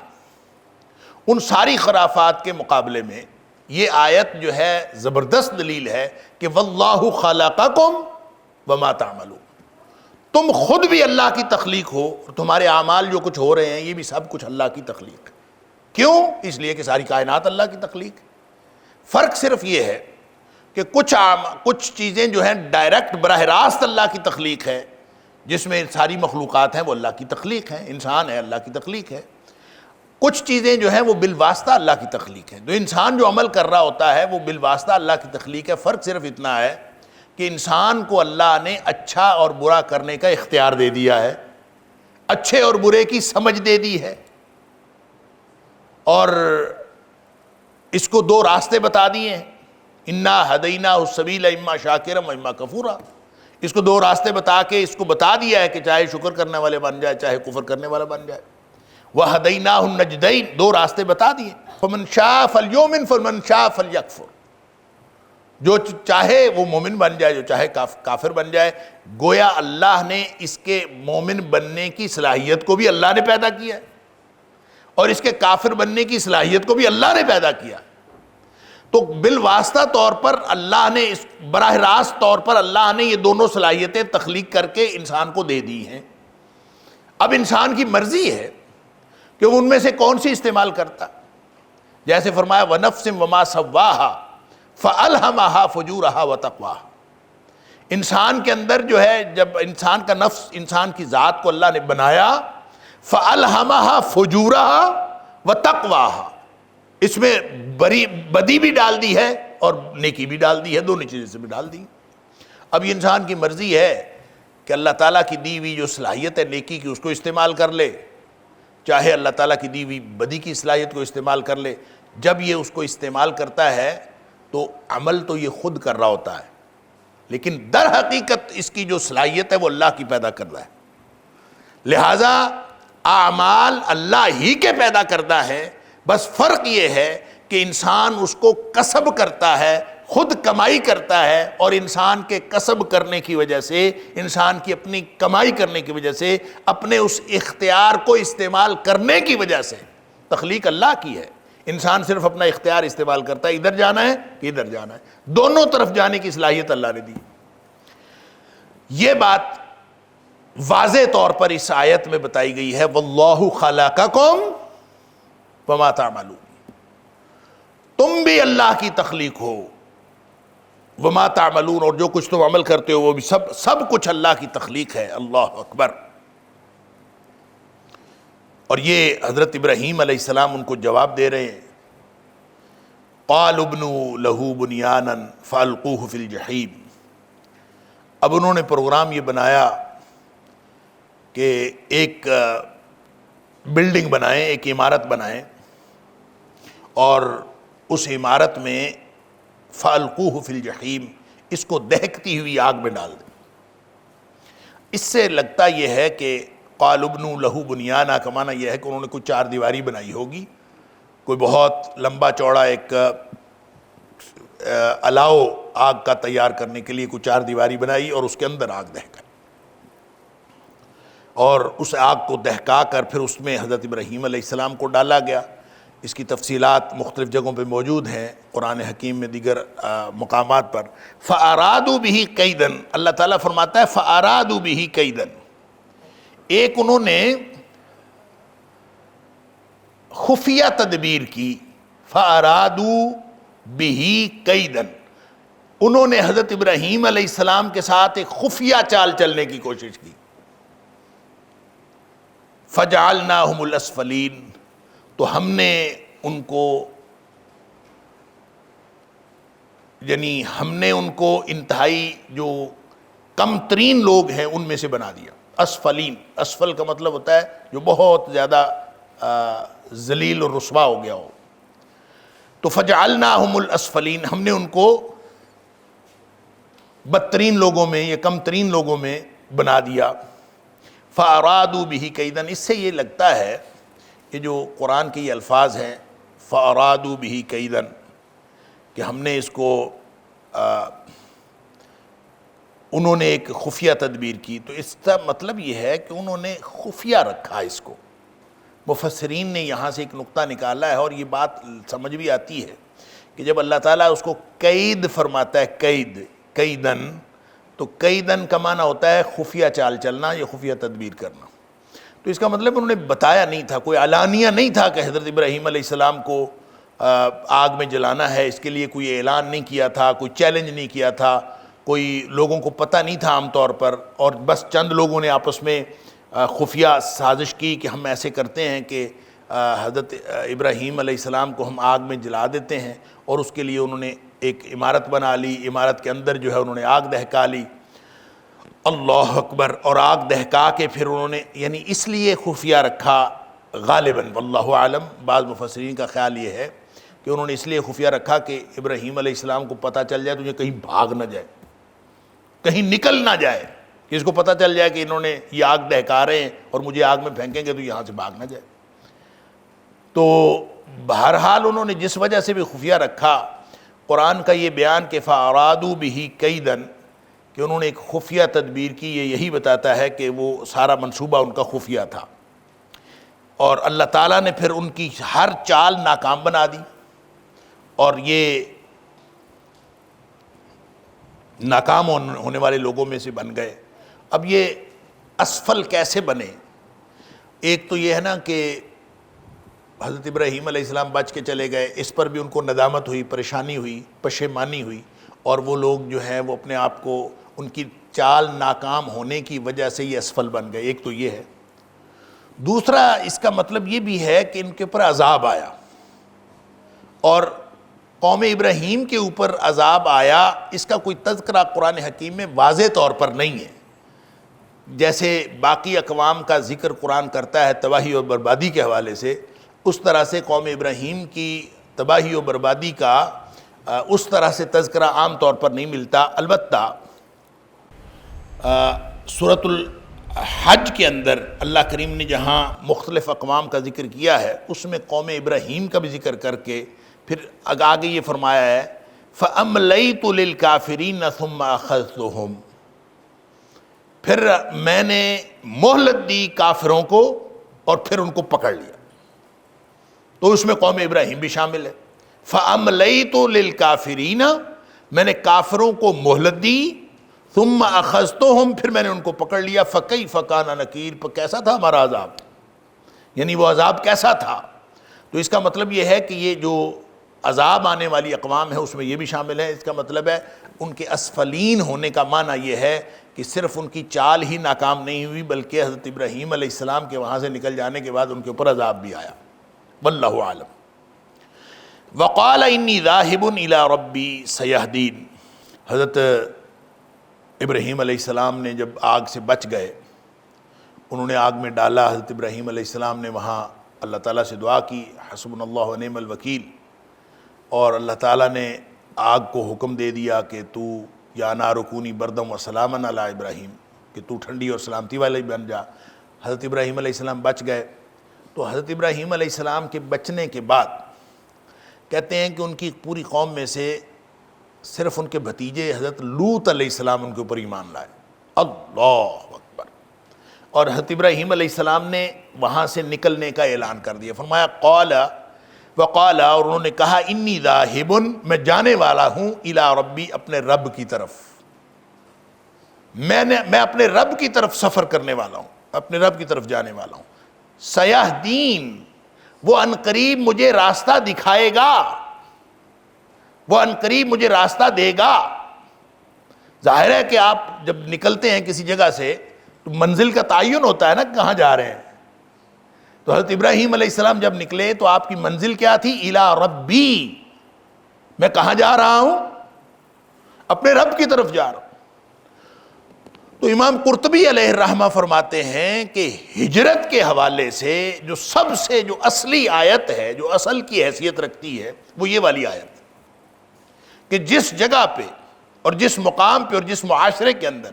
ان ساری خرافات کے مقابلے میں یہ آیت جو ہے زبردست دلیل ہے کہ واللہ خلقکم وما تعملون، تم خود بھی اللہ کی تخلیق ہو، اور تمہارے اعمال جو کچھ ہو رہے ہیں یہ بھی سب کچھ اللہ کی تخلیق ہے۔ کیوں؟ اس لیے کہ ساری کائنات اللہ کی تخلیق ہے۔ فرق صرف یہ ہے کہ کچھ چیزیں جو ہیں ڈائریکٹ براہ راست اللہ کی تخلیق ہے، جس میں ساری مخلوقات ہیں وہ اللہ کی تخلیق ہیں، انسان ہے اللہ کی تخلیق ہے۔ کچھ چیزیں جو ہیں وہ بالواسطہ اللہ کی تخلیق ہیں، جو انسان جو عمل کر رہا ہوتا ہے وہ بالواسطہ اللہ کی تخلیق ہے۔ فرق صرف اتنا ہے کہ انسان کو اللہ نے اچھا اور برا کرنے کا اختیار دے دیا ہے، اچھے اور برے کی سمجھ دے دی ہے، اور اس کو دو راستے بتا دیے ہیں، انا ہدیناہ السبیل اما شاکرا و اما کفورا۔ اس کو دو راستے بتا کے اس کو بتا دیا ہے کہ چاہے شکر کرنے والے بن جائے چاہے کفر کرنے والا بن جائے۔ وہدیناہ النجدین، دو راستے بتا دیے، فمن شاء فلیؤمن فمن شاء فلیکفر، جو چاہے وہ مومن بن جائے جو چاہے کافر بن جائے۔ گویا اللہ نے اس کے مومن بننے کی صلاحیت کو بھی اللہ نے پیدا کیا ہے، اور اس کے کافر بننے کی صلاحیت کو بھی اللہ نے پیدا کیا۔ تو بالواسطہ طور پر اللہ نے براہ راست طور پر اللہ نے یہ دونوں صلاحیتیں تخلیق کر کے انسان کو دے دی ہیں۔ اب انسان کی مرضی ہے کہ وہ ان میں سے کون سی استعمال کرتا، جیسے فرمایا وَنَفْسٍ وَمَا سَوَّاهَا فَأَلْهَمَهَا فُجُورَهَا وَتَقْوَاهَا، انسان کے اندر جو ہے، جب انسان کا نفس، انسان کی ذات کو اللہ نے بنایا، فَأَلْهَمَهَا فُجُورَهَا وَتَقْوَاهَا، اس میں بدی بھی ڈال دی ہے اور نیکی بھی ڈال دی ہے، دونوں چیزیں سے بھی ڈال دی۔ اب یہ انسان کی مرضی ہے کہ اللہ تعالیٰ کی دی ہوئی جو صلاحیت ہے نیکی کی، اس کو استعمال کر لے، چاہے اللہ تعالیٰ کی دی ہوئی بدی کی صلاحیت کو استعمال کر لے۔ جب یہ اس کو استعمال کرتا ہے تو عمل تو یہ خود کر رہا ہوتا ہے، لیکن در حقیقت اس کی جو صلاحیت ہے وہ اللہ کی پیدا کر رہا ہے۔ لہٰذا اعمال اللہ ہی کے پیدا کرتا ہے، بس فرق یہ ہے کہ انسان اس کو کسب کرتا ہے، خود کمائی کرتا ہے، اور انسان کے کسب کرنے کی وجہ سے، انسان کی اپنی کمائی کرنے کی وجہ سے، اپنے اس اختیار کو استعمال کرنے کی وجہ سے، تخلیق اللہ کی ہے، انسان صرف اپنا اختیار استعمال کرتا ہے، ادھر جانا ہے کہ ادھر جانا ہے، دونوں طرف جانے کی صلاحیت اللہ نے دی۔ یہ بات واضح طور پر اس آیت میں بتائی گئی ہے، واللہ خلقکم وما تعملون، تم بھی اللہ کی تخلیق ہو، وما تعملون، اور جو کچھ تم عمل کرتے ہو وہ بھی سب کچھ اللہ کی تخلیق ہے۔ اللہ اکبر۔ اور یہ حضرت ابراہیم علیہ السلام ان کو جواب دے رہے ہیں، قالوا ابنوا لہ بنیانا فالقوہ فی الجحیم۔ اب انہوں نے پروگرام یہ بنایا کہ ایک بلڈنگ بنائیں، ایک عمارت بنائیں، اور اس عمارت میں فالقوہ فی الجحیم، اس کو دہکتی ہوئی آگ میں ڈال دیں۔ اس سے لگتا یہ ہے کہ قالوا ابنوا لہ بنیانا کا معنی یہ ہے کہ انہوں نے کوئی چار دیواری بنائی ہوگی، کوئی بہت لمبا چوڑا ایک الاؤ آگ کا تیار کرنے کے لیے کوئی چار دیواری بنائی اور اس کے اندر آگ دہکائی، اور اس آگ کو دہکا کر پھر اس میں حضرت ابراہیم علیہ السلام کو ڈالا گیا۔ اس کی تفصیلات مختلف جگہوں پہ موجود ہیں، قرآن حکیم میں دیگر مقامات پر۔ فَأَرَادُوا بِهِ كَيْدًا، اللہ تعالیٰ فرماتا ہے فَأَرَادُوا بِهِ كَيْدًا، ایک انہوں نے خفیہ تدبیر کی، فَأَرَادُوا بِهِ كَيْدًا، انہوں نے حضرت ابراہیم علیہ السلام کے ساتھ ایک خفیہ چال چلنے کی کوشش کی۔ فَجَعَلْنَاهُمُ الْأَسْفَلِينَ، تو ہم نے ان کو، یعنی ہم نے ان کو انتہائی جو کم ترین لوگ ہیں ان میں سے بنا دیا۔ اسفلین، اسفل کا مطلب ہوتا ہے جو بہت زیادہ ذلیل اور رسوا ہو گیا ہو۔ تو فجعلناہم الاسفلین، ہم نے ان کو بدترین لوگوں میں یا کم ترین لوگوں میں بنا دیا۔ فارادوا بہ کیدن، اس سے یہ لگتا ہے کہ جو قرآن کے یہ الفاظ ہیں فارادوا بہ کیدن، کہ ہم نے اس کو انہوں نے ایک خفیہ تدبیر کی، تو اس کا مطلب یہ ہے کہ انہوں نے خفیہ رکھا اس کو۔ مفسرین نے یہاں سے ایک نقطہ نکالا ہے اور یہ بات سمجھ بھی آتی ہے کہ جب اللہ تعالیٰ اس کو قید فرماتا ہے، قید، قیدن، تو قیدن کا معنی ہوتا ہے خفیہ چال چلنا یا خفیہ تدبیر کرنا۔ تو اس کا مطلب انہوں نے بتایا نہیں تھا، کوئی علانیہ نہیں تھا کہ حضرت ابراہیم علیہ السلام کو آگ میں جلانا ہے، اس کے لیے کوئی اعلان نہیں کیا تھا، کوئی چیلنج نہیں کیا تھا، کوئی لوگوں کو پتہ نہیں تھا عام طور پر، اور بس چند لوگوں نے آپس میں خفیہ سازش کی کہ ہم ایسے کرتے ہیں کہ حضرت ابراہیم علیہ السلام کو ہم آگ میں جلا دیتے ہیں، اور اس کے لیے انہوں نے ایک عمارت بنا لی، عمارت کے اندر جو ہے انہوں نے آگ دہکا لی۔ اللہ اکبر۔ اور آگ دہکا کے پھر انہوں نے، یعنی اس لیے خفیہ رکھا غالباً، واللہ عالم، بعض مفسرین کا خیال یہ ہے کہ انہوں نے اس لیے خفیہ رکھا کہ ابراہیم علیہ السلام کو پتہ چل جائے تو یہ کہیں بھاگ نہ جائے، کہیں نکل نہ جائے، کہ اس کو پتہ چل جائے کہ انہوں نے یہ آگ دہکا رہے ہیں اور مجھے آگ میں پھینکیں گے تو یہاں سے بھاگ نہ جائے۔ تو بہرحال انہوں نے جس وجہ سے بھی خفیہ رکھا، قرآن کا یہ بیان کہ فَأَرَادُوا بِهِ كَيْدًا، کہ انہوں نے ایک خفیہ تدبیر کی، یہ یہی بتاتا ہے کہ وہ سارا منصوبہ ان کا خفیہ تھا، اور اللہ تعالیٰ نے پھر ان کی ہر چال ناکام بنا دی، اور یہ ناکام ہونے والے لوگوں میں سے بن گئے۔ اب یہ اسفل کیسے بنے؟ ایک تو یہ ہے نا کہ حضرت ابراہیم علیہ السلام بچ کے چلے گئے، اس پر بھی ان کو ندامت ہوئی، پریشانی ہوئی، پشیمانی ہوئی، اور وہ لوگ جو ہیں وہ اپنے آپ کو ان کی چال ناکام ہونے کی وجہ سے یہ اسفل بن گئے، ایک تو یہ ہے۔ دوسرا اس کا مطلب یہ بھی ہے کہ ان کے اوپر عذاب آیا، اور قوم ابراہیم کے اوپر عذاب آیا اس کا کوئی تذکرہ قرآن حکیم میں واضح طور پر نہیں ہے، جیسے باقی اقوام کا ذکر قرآن کرتا ہے تباہی اور بربادی کے حوالے سے، اس طرح سے قوم ابراہیم کی تباہی و بربادی کا اس طرح سے تذکرہ عام طور پر نہیں ملتا۔ البتہ سورۃ الحج کے اندر اللہ کریم نے جہاں مختلف اقوام کا ذکر کیا ہے اس میں قوم ابراہیم کا بھی ذکر کر کے پھر آگے یہ فرمایا ہے فَأَمْلَيْتُ لِلْكَافِرِينَ ثُمَّ أَخَذْتُهُمْ، پھر میں نے مہلت دی کافروں کو اور پھر ان کو پکڑ لیا، تو اس میں قوم ابراہیم بھی شامل ہے۔ فَأَمْلَيْتُ لِلْكَافِرِينَ، میں نے کافروں کو مہلت دی، ثُمَّ أَخَذْتُهُمْ، پھر میں نے ان کو پکڑ لیا، فَكَيْفَ كَانَ نَكِيرٌ، پر کیسا تھا ہمارا عذاب، یعنی وہ عذاب کیسا تھا۔ تو اس کا مطلب یہ ہے کہ یہ جو عذاب آنے والی اقوام ہے اس میں یہ بھی شامل ہے۔ اس کا مطلب ہے ان کے اسفلین ہونے کا معنی یہ ہے کہ صرف ان کی چال ہی ناکام نہیں ہوئی بلکہ حضرت ابراہیم علیہ السلام کے وہاں سے نکل جانے کے بعد ان کے اوپر عذاب بھی آیا، واللہ عالم۔ وقال انی ذاہب الی ربی سیہدین، حضرت ابراہیم علیہ السلام نے جب آگ سے بچ گئے، انہوں نے آگ میں ڈالا، حضرت ابراہیم علیہ السلام نے وہاں اللہ تعالیٰ سے دعا کی حسبنا اللہ ونعم الوکیل، اور اللہ تعالیٰ نے آگ کو حکم دے دیا کہ تو یا نار کونی بردم و سلاما علی ابراہیم، کہ تو ٹھنڈی اور سلامتی والی بن جا۔ حضرت ابراہیم علیہ السلام بچ گئے، تو حضرت ابراہیم علیہ السلام کے بچنے کے بعد کہتے ہیں کہ ان کی پوری قوم میں سے صرف ان کے بھتیجے حضرت لوط علیہ السلام ان کے اوپر ایمان لائے، اللہ اکبر۔ اور حضرت ابراہیم علیہ السلام نے وہاں سے نکلنے کا اعلان کر دیا، فرمایا قال وقال، اور انہوں نے کہا انی ذاہب، میں جانے والا ہوں، الی ربی، اپنے رب کی طرف، میں اپنے رب کی طرف سفر کرنے والا ہوں، اپنے رب کی طرف جانے والا ہوں۔ سیہدین، وہ عنقریب مجھے راستہ دکھائے گا، وہ عنقریب مجھے راستہ دے گا۔ ظاہر ہے کہ آپ جب نکلتے ہیں کسی جگہ سے تو منزل کا تعین ہوتا ہے نا، کہاں جا رہے ہیں۔ تو حضرت ابراہیم علیہ السلام جب نکلے تو آپ کی منزل کیا تھی؟ الی ربی، میں کہاں جا رہا ہوں؟ اپنے رب کی طرف جا رہا ہوں۔ تو امام قرطبی علیہ الرحمہ فرماتے ہیں کہ ہجرت کے حوالے سے جو سب سے جو اصلی آیت ہے، جو اصل کی حیثیت رکھتی ہے، وہ یہ والی آیت، کہ جس جگہ پہ اور جس مقام پہ اور جس معاشرے کے اندر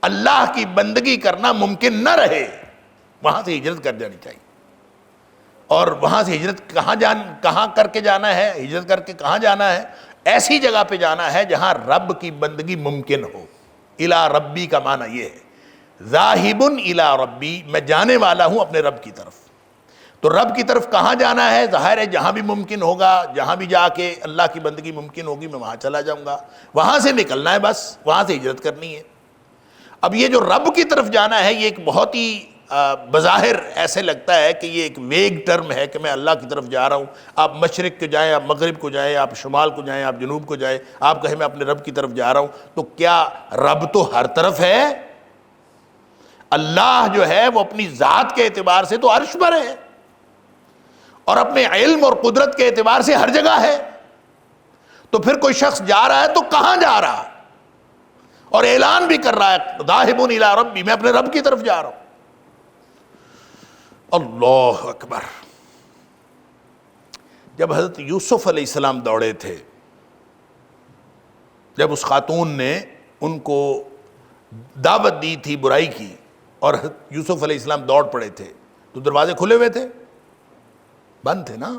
اللہ کی بندگی کرنا ممکن نہ رہے، وہاں سے ہجرت کر جانی چاہیے۔ اور وہاں سے ہجرت کہاں کر کے جانا ہے؟ ہجرت کر کے کہاں جانا ہے؟ ایسی جگہ پہ جانا ہے جہاں رب کی بندگی ممکن ہو۔ الی ربی کا معنی یہ ہے، ذاہب الی ربی، میں جانے والا ہوں اپنے رب کی طرف۔ تو رب کی طرف کہاں جانا ہے؟ ظاہر ہے جہاں بھی ممکن ہوگا، جہاں بھی جا کے اللہ کی بندگی ممکن ہوگی میں وہاں چلا جاؤں گا، وہاں سے نکلنا ہے، بس وہاں سے ہجرت کرنی ہے۔ اب یہ جو رب کی طرف جانا ہے یہ ایک بہت ہی بظاہر ایسے لگتا ہے کہ یہ ایک ویگ ٹرم ہے کہ میں اللہ کی طرف جا رہا ہوں۔ آپ مشرق کو جائیں، آپ مغرب کو جائیں، آپ شمال کو جائیں، آپ جنوب کو جائیں، آپ کہیں میں اپنے رب کی طرف جا رہا ہوں، تو کیا رب تو ہر طرف ہے؟ اللہ جو ہے وہ اپنی ذات کے اعتبار سے تو عرش پر ہے، اور اپنے علم اور قدرت کے اعتبار سے ہر جگہ ہے۔ تو پھر کوئی شخص جا رہا ہے تو کہاں جا رہا ہے؟ اور اعلان بھی کر رہا ہے ذاہب الی ربی، میں اپنے رب کی طرف جا رہا ہوں۔ اللہ اکبر۔ جب حضرت یوسف علیہ السلام دوڑے تھے، جب اس خاتون نے ان کو دعوت دی تھی برائی کی اور حضرت یوسف علیہ السلام دوڑ پڑے تھے، تو دروازے کھلے ہوئے تھے؟ بند تھے نا؟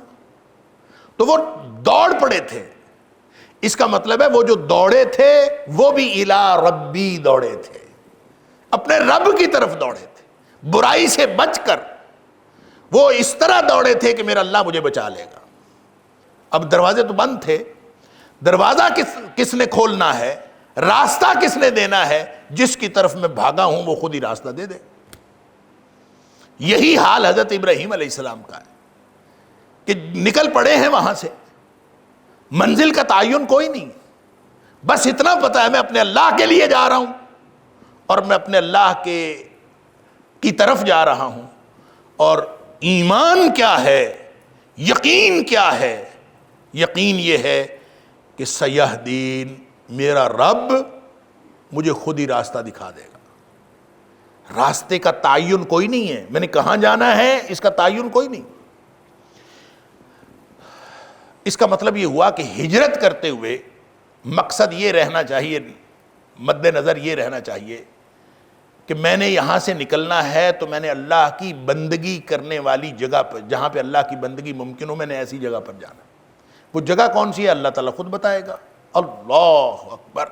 تو وہ دوڑ پڑے تھے، اس کا مطلب ہے وہ جو دوڑے تھے وہ بھی الی ربی دوڑے تھے، اپنے رب کی طرف دوڑے تھے، برائی سے بچ کر وہ اس طرح دوڑے تھے کہ میرا اللہ مجھے بچا لے گا۔ اب دروازے تو بند تھے، دروازہ کس نے کھولنا ہے، راستہ کس نے دینا ہے؟ جس کی طرف میں بھاگا ہوں وہ خود ہی راستہ دے دے۔ یہی حال حضرت ابراہیم علیہ السلام کا ہے کہ نکل پڑے ہیں وہاں سے، منزل کا تعین کوئی نہیں، بس اتنا پتا ہے میں اپنے اللہ کے لیے جا رہا ہوں اور میں اپنے اللہ کی طرف جا رہا ہوں. اور ایمان کیا ہے، یقین کیا ہے؟ یقین یہ ہے کہ سیہدین، میرا رب مجھے خود ہی راستہ دکھا دے گا. راستے کا تعین کوئی نہیں ہے، میں نے کہاں جانا ہے اس کا تعین کوئی نہیں. اس کا مطلب یہ ہوا کہ ہجرت کرتے ہوئے مقصد یہ رہنا چاہیے، مد نظر یہ رہنا چاہیے کہ میں نے یہاں سے نکلنا ہے تو میں نے اللہ کی بندگی کرنے والی جگہ پر، جہاں پہ اللہ کی بندگی ممکن ہو، میں نے ایسی جگہ پر جانا. وہ جگہ کون سی ہے اللہ تعالیٰ خود بتائے گا. اللہ اکبر.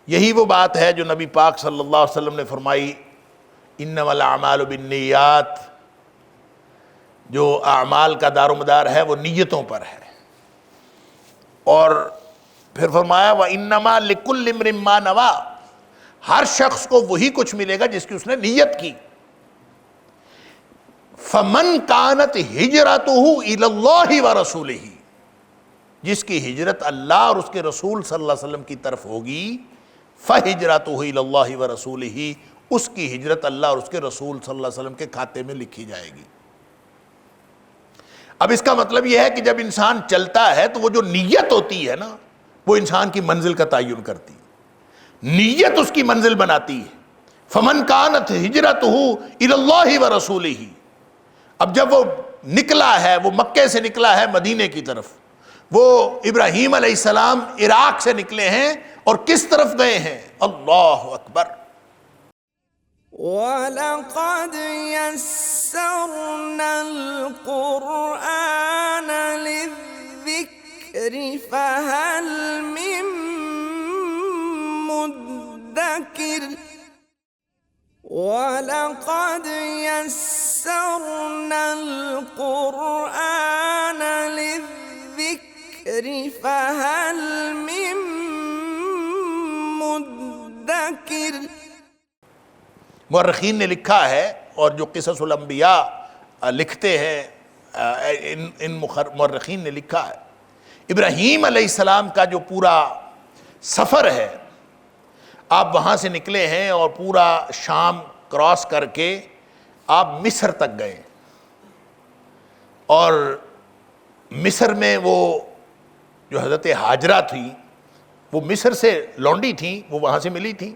یہی وہ بات ہے جو نبی پاک صلی اللہ علیہ وسلم نے فرمائی، انما الاعمال بالنیات. جو اعمال کا دار و مدار ہے وہ نیتوں پر ہے. اور پھر فرمایا وَإِنَّمَا لِكُلِّ امْرٍ مَّا نَوَىٰ. ہر شخص کو وہی کچھ ملے گا جس کی اس نے نیت کی. فَمَنْ كَانَتْ هِجْرَتُهُ إِلَى اللَّهِ وَرَسُولِهِ. جس کی ہجرت اللہ اور اس کے رسول صلی اللہ علیہ وسلم کی طرف ہوگی، فَهِجْرَتُهُ إِلَى اللَّهِ وَرَسُولِهِ، اس کی ہجرت اللہ اور اس کے رسول صلی اللہ علیہ وسلم کے کھاتے میں لکھی جائے گی. اب اس کا مطلب یہ ہے کہ جب انسان چلتا ہے تو وہ جو نیت ہوتی ہے نا، وہ انسان کی منزل کا تعین کرتی ہے. نیت اس کی منزل بناتی ہے. فمن کانت ہجرتہ الی اللہ ورسولہ. اب جب وہ نکلا ہے، وہ مکے سے نکلا ہے مدینے کی طرف، وہ ابراہیم علیہ السلام عراق سے نکلے ہیں اور کس طرف گئے ہیں؟ اللہ اکبر. وَلَقَدْ يَسَّرْنَا الْقُرْآنَ لِلذِّكْرِ فَهَلْ مِن مُّدَّكِرٍ. وَلَقَدْ يَسَّرْنَا الْقُرْآنَ لِلذِّكْرِ فَهَلْ مِن مُّدَّكِرٍ. مورخین نے لکھا ہے، اور جو قصص الانبیاء لکھتے ہیں ان مورخین نے لکھا ہے، ابراہیم علیہ السلام کا جو پورا سفر ہے، آپ وہاں سے نکلے ہیں اور پورا شام کراس کر کے آپ مصر تک گئے. اور مصر میں وہ جو حضرت ہاجرہ تھی، وہ مصر سے لونڈی تھیں، وہ وہاں سے ملی تھیں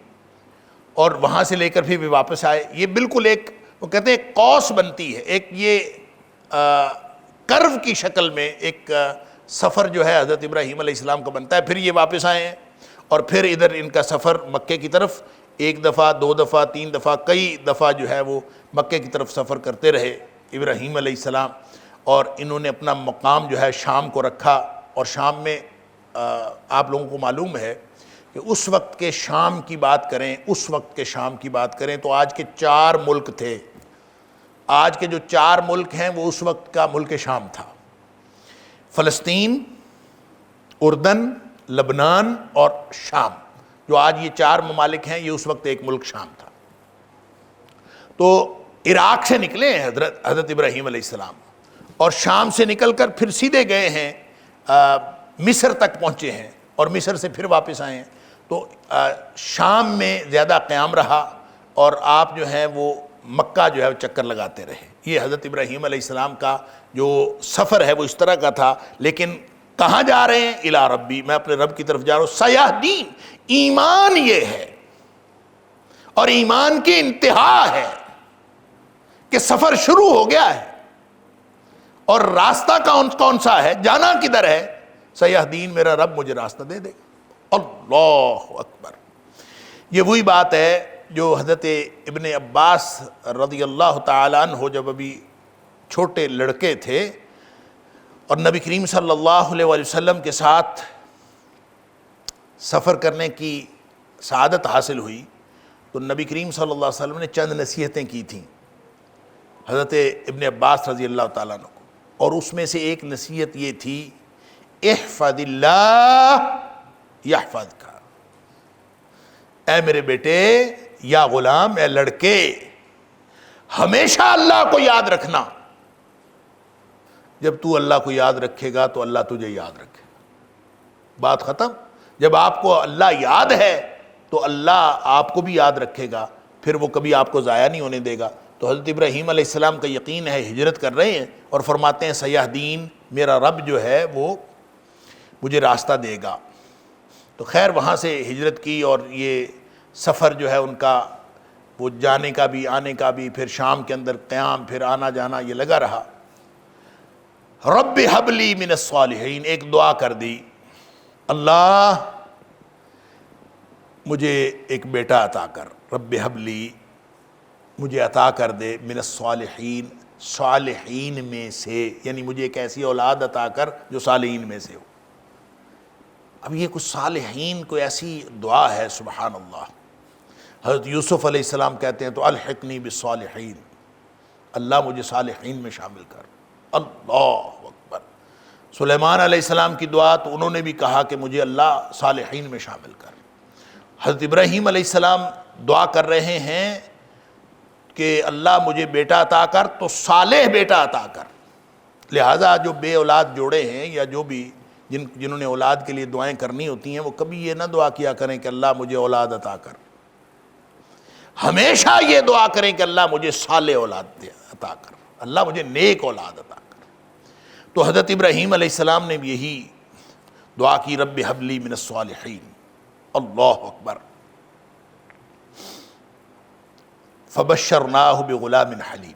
اور وہاں سے لے کر پھر بھی واپس آئے. یہ بالکل ایک، وہ کہتے ہیں قوس بنتی ہے، ایک یہ کرو کی شکل میں ایک سفر جو ہے حضرت ابراہیم علیہ السلام کا بنتا ہے. پھر یہ واپس آئے ہیں اور پھر ادھر ان کا سفر مکے کی طرف، ایک دفعہ، دو دفعہ، تین دفعہ، کئی دفعہ جو ہے وہ مکے کی طرف سفر کرتے رہے ابراہیم علیہ السلام. اور انہوں نے اپنا مقام جو ہے شام کو رکھا. اور شام میں آپ لوگوں کو معلوم ہے کہ اس وقت کے شام کی بات کریں، اس وقت کے شام کی بات کریں تو آج کے 4 ملک تھے. آج کے جو 4 ملک ہیں وہ اس وقت کا ملک شام تھا. فلسطین، اردن، لبنان اور شام. جو آج یہ 4 ممالک ہیں، یہ اس وقت ایک ملک شام تھا. تو عراق سے نکلے ہیں حضرت ابراہیم علیہ السلام، اور شام سے نکل کر پھر سیدھے گئے ہیں مصر تک پہنچے ہیں، اور مصر سے پھر واپس آئے ہیں. تو شام میں زیادہ قیام رہا اور آپ جو ہیں وہ مکہ جو ہے وہ چکر لگاتے رہے. یہ حضرت ابراہیم علیہ السلام کا جو سفر ہے وہ اس طرح کا تھا. لیکن کہاں جا رہے ہیں؟ الی ربی، میں اپنے رب کی طرف جا رہا ہوں. سیہدین، ایمان یہ ہے، اور ایمان کی انتہا ہے کہ سفر شروع ہو گیا ہے اور راستہ کون سا ہے، جانا کدھر ہے؟ سیہدین، میرا رب مجھے راستہ دے دے. اللہ اکبر. یہ وہی بات ہے جو حضرت ابن عباس رضی اللہ تعالیٰ عنہ جب ابھی چھوٹے لڑکے تھے اور نبی کریم صلی اللہ علیہ وسلم کے ساتھ سفر کرنے کی سعادت حاصل ہوئی، تو نبی کریم صلی اللہ علیہ وسلم نے چند نصیحتیں کی تھیں حضرت ابن عباس رضی اللہ تعالیٰ عنہ کو. اور اس میں سے ایک نصیحت یہ تھی، احفظ اللہ یحفظک. اے میرے بیٹے، یا غلام، اے لڑکے، ہمیشہ اللہ کو یاد رکھنا. جب تو اللہ کو یاد رکھے گا تو اللہ تجھے یاد رکھے. بات ختم. جب آپ کو اللہ یاد ہے تو اللہ آپ کو بھی یاد رکھے گا، پھر وہ کبھی آپ کو ضائع نہیں ہونے دے گا۔ تو حضرت ابراہیم علیہ السلام کا یقین ہے، ہجرت کر رہے ہیں اور فرماتے ہیں سیہدین، میرا رب جو ہے وہ مجھے راستہ دے گا۔ تو خیر وہاں سے ہجرت کی، اور یہ سفر جو ہے ان کا، وہ جانے کا بھی آنے کا بھی، پھر شام کے اندر قیام، پھر آنا جانا یہ لگا رہا۔ رب ہب لی من الصالحین، ایک دعا کر دی، اللہ مجھے ایک بیٹا عطا کر، رب ہب لی، مجھے عطا کر دے، من الصالحین، صالحین میں سے، یعنی مجھے ایک ایسی اولاد عطا کر جو صالحین میں سے ہو۔ اب یہ کچھ صالحین، کوئی ایسی دعا ہے، سبحان اللہ۔ حضرت یوسف علیہ السلام کہتے ہیں تو الحقنی بالصالحین، اللہ مجھے صالحین میں شامل کر، اللہ اکبر۔ سلیمان علیہ السلام کی دعا تو انہوں نے بھی کہا کہ مجھے اللہ صالحین میں شامل کر۔ حضرت ابراہیم علیہ السلام دعا کر رہے ہیں کہ اللہ مجھے بیٹا عطا کر، تو صالح بیٹا عطا کر۔ لہٰذا جو بے اولاد جوڑے ہیں، یا جو بھی جنہوں نے اولاد کے لیے دعائیں کرنی ہوتی ہیں، وہ کبھی یہ نہ دعا کیا کریں کہ اللہ مجھے اولاد عطا کر، ہمیشہ یہ دعا کریں کہ اللہ مجھے صالح اولاد عطا کر، اللہ مجھے نیک اولاد عطا کر۔ تو حضرت ابراہیم علیہ السلام نے بھی یہی دعا کی، رب ہب لی من الصالحین، اللہ اکبر۔ فبشرناہ بغلام حلیم،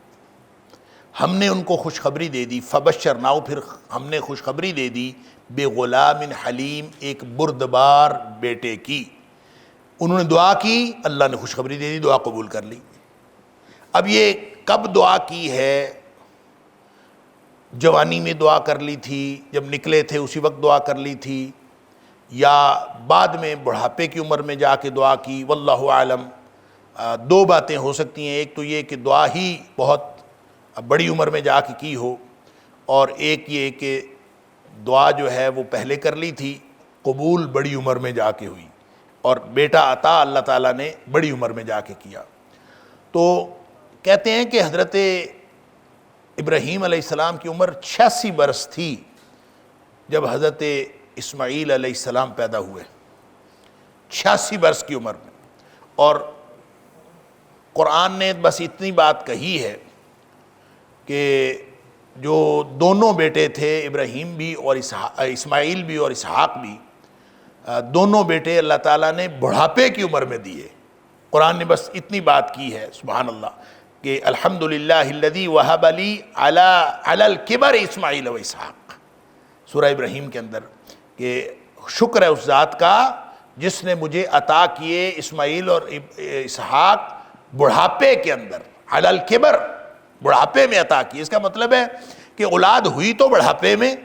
ہم نے ان کو خوشخبری دے دی، فبشرناہ، پھر ہم نے خوشخبری دے دی، بغلام حلیم، ایک بردبار بیٹے کی۔ انہوں نے دعا کی، اللہ نے خوشخبری دے دی، دعا قبول کر لی۔ اب یہ کب دعا کی ہے؟ جوانی میں دعا کر لی تھی، جب نکلے تھے اسی وقت دعا کر لی تھی، یا بعد میں بڑھاپے کی عمر میں جا کے دعا کی؟ واللہ عالم۔ دو باتیں ہو سکتی ہیں، ایک تو یہ کہ دعا ہی بہت بڑی عمر میں جا کے کی ہو، اور ایک یہ کہ دعا جو ہے وہ پہلے کر لی تھی، قبول بڑی عمر میں جا کے ہوئی، اور بیٹا عطا اللہ تعالیٰ نے بڑی عمر میں جا کے کیا۔ تو کہتے ہیں کہ حضرت ابراہیم علیہ السلام کی عمر 86 برس تھی جب حضرت اسماعیل علیہ السلام پیدا ہوئے، 86 برس کی عمر میں۔ اور قرآن نے بس اتنی بات کہی ہے کہ جو دونوں بیٹے تھے، ابراہیم بھی اور اسماعیل بھی اور اسحاق بھی، دونوں بیٹے اللہ تعالیٰ نے بڑھاپے کی عمر میں دیے۔ قرآن نے بس اتنی بات کی ہے، سبحان اللہ، کہ الحمدللہ الذی وہب لی علی الکبر اسماعیل و اسحاق، سورہ ابراہیم کے اندر، کہ شکر ہے اس ذات کا جس نے مجھے عطا کیے اسماعیل اور اسحاق بڑھاپے کے اندر، علی الکبر، بڑھاپے میں عطا کی۔ اس کا مطلب ہے کہ اولاد ہوئی تو بڑھاپے میں،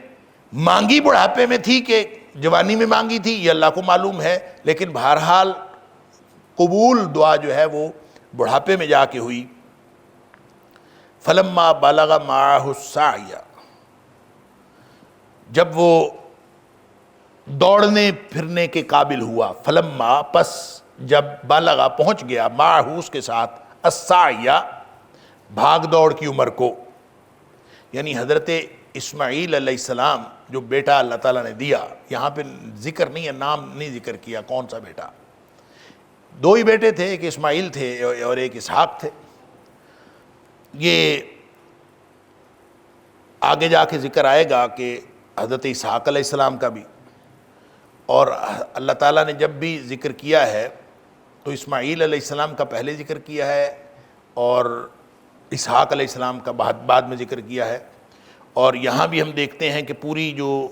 مانگی بڑھاپے میں تھی کہ جوانی میں مانگی تھی، یہ اللہ کو معلوم ہے، لیکن بہرحال قبول دعا جو ہے وہ بڑھاپے میں جا کے ہوئی۔ فلما بلغ معہ السعی، جب وہ دوڑنے پھرنے کے قابل ہوا، فلما، پس جب، بلغ، پہنچ گیا، معہ، اس کے ساتھ، السعی، بھاگ دوڑ کی عمر کو، یعنی حضرت اسماعیل علیہ السلام جو بیٹا اللہ تعالیٰ نے دیا، یہاں پہ ذکر نہیں ہے، نام نہیں ذکر کیا کون سا بیٹا، دو ہی بیٹے تھے، ایک اسماعیل تھے اور ایک اسحاق تھے۔ یہ آگے جا کے ذکر آئے گا کہ حضرت اسحاق علیہ السلام کا بھی، اور اللہ تعالیٰ نے جب بھی ذکر کیا ہے تو اسماعیل علیہ السلام کا پہلے ذکر کیا ہے، اور اسحاق علیہ السلام کا بعد میں ذکر کیا ہے۔ اور یہاں بھی ہم دیکھتے ہیں کہ پوری جو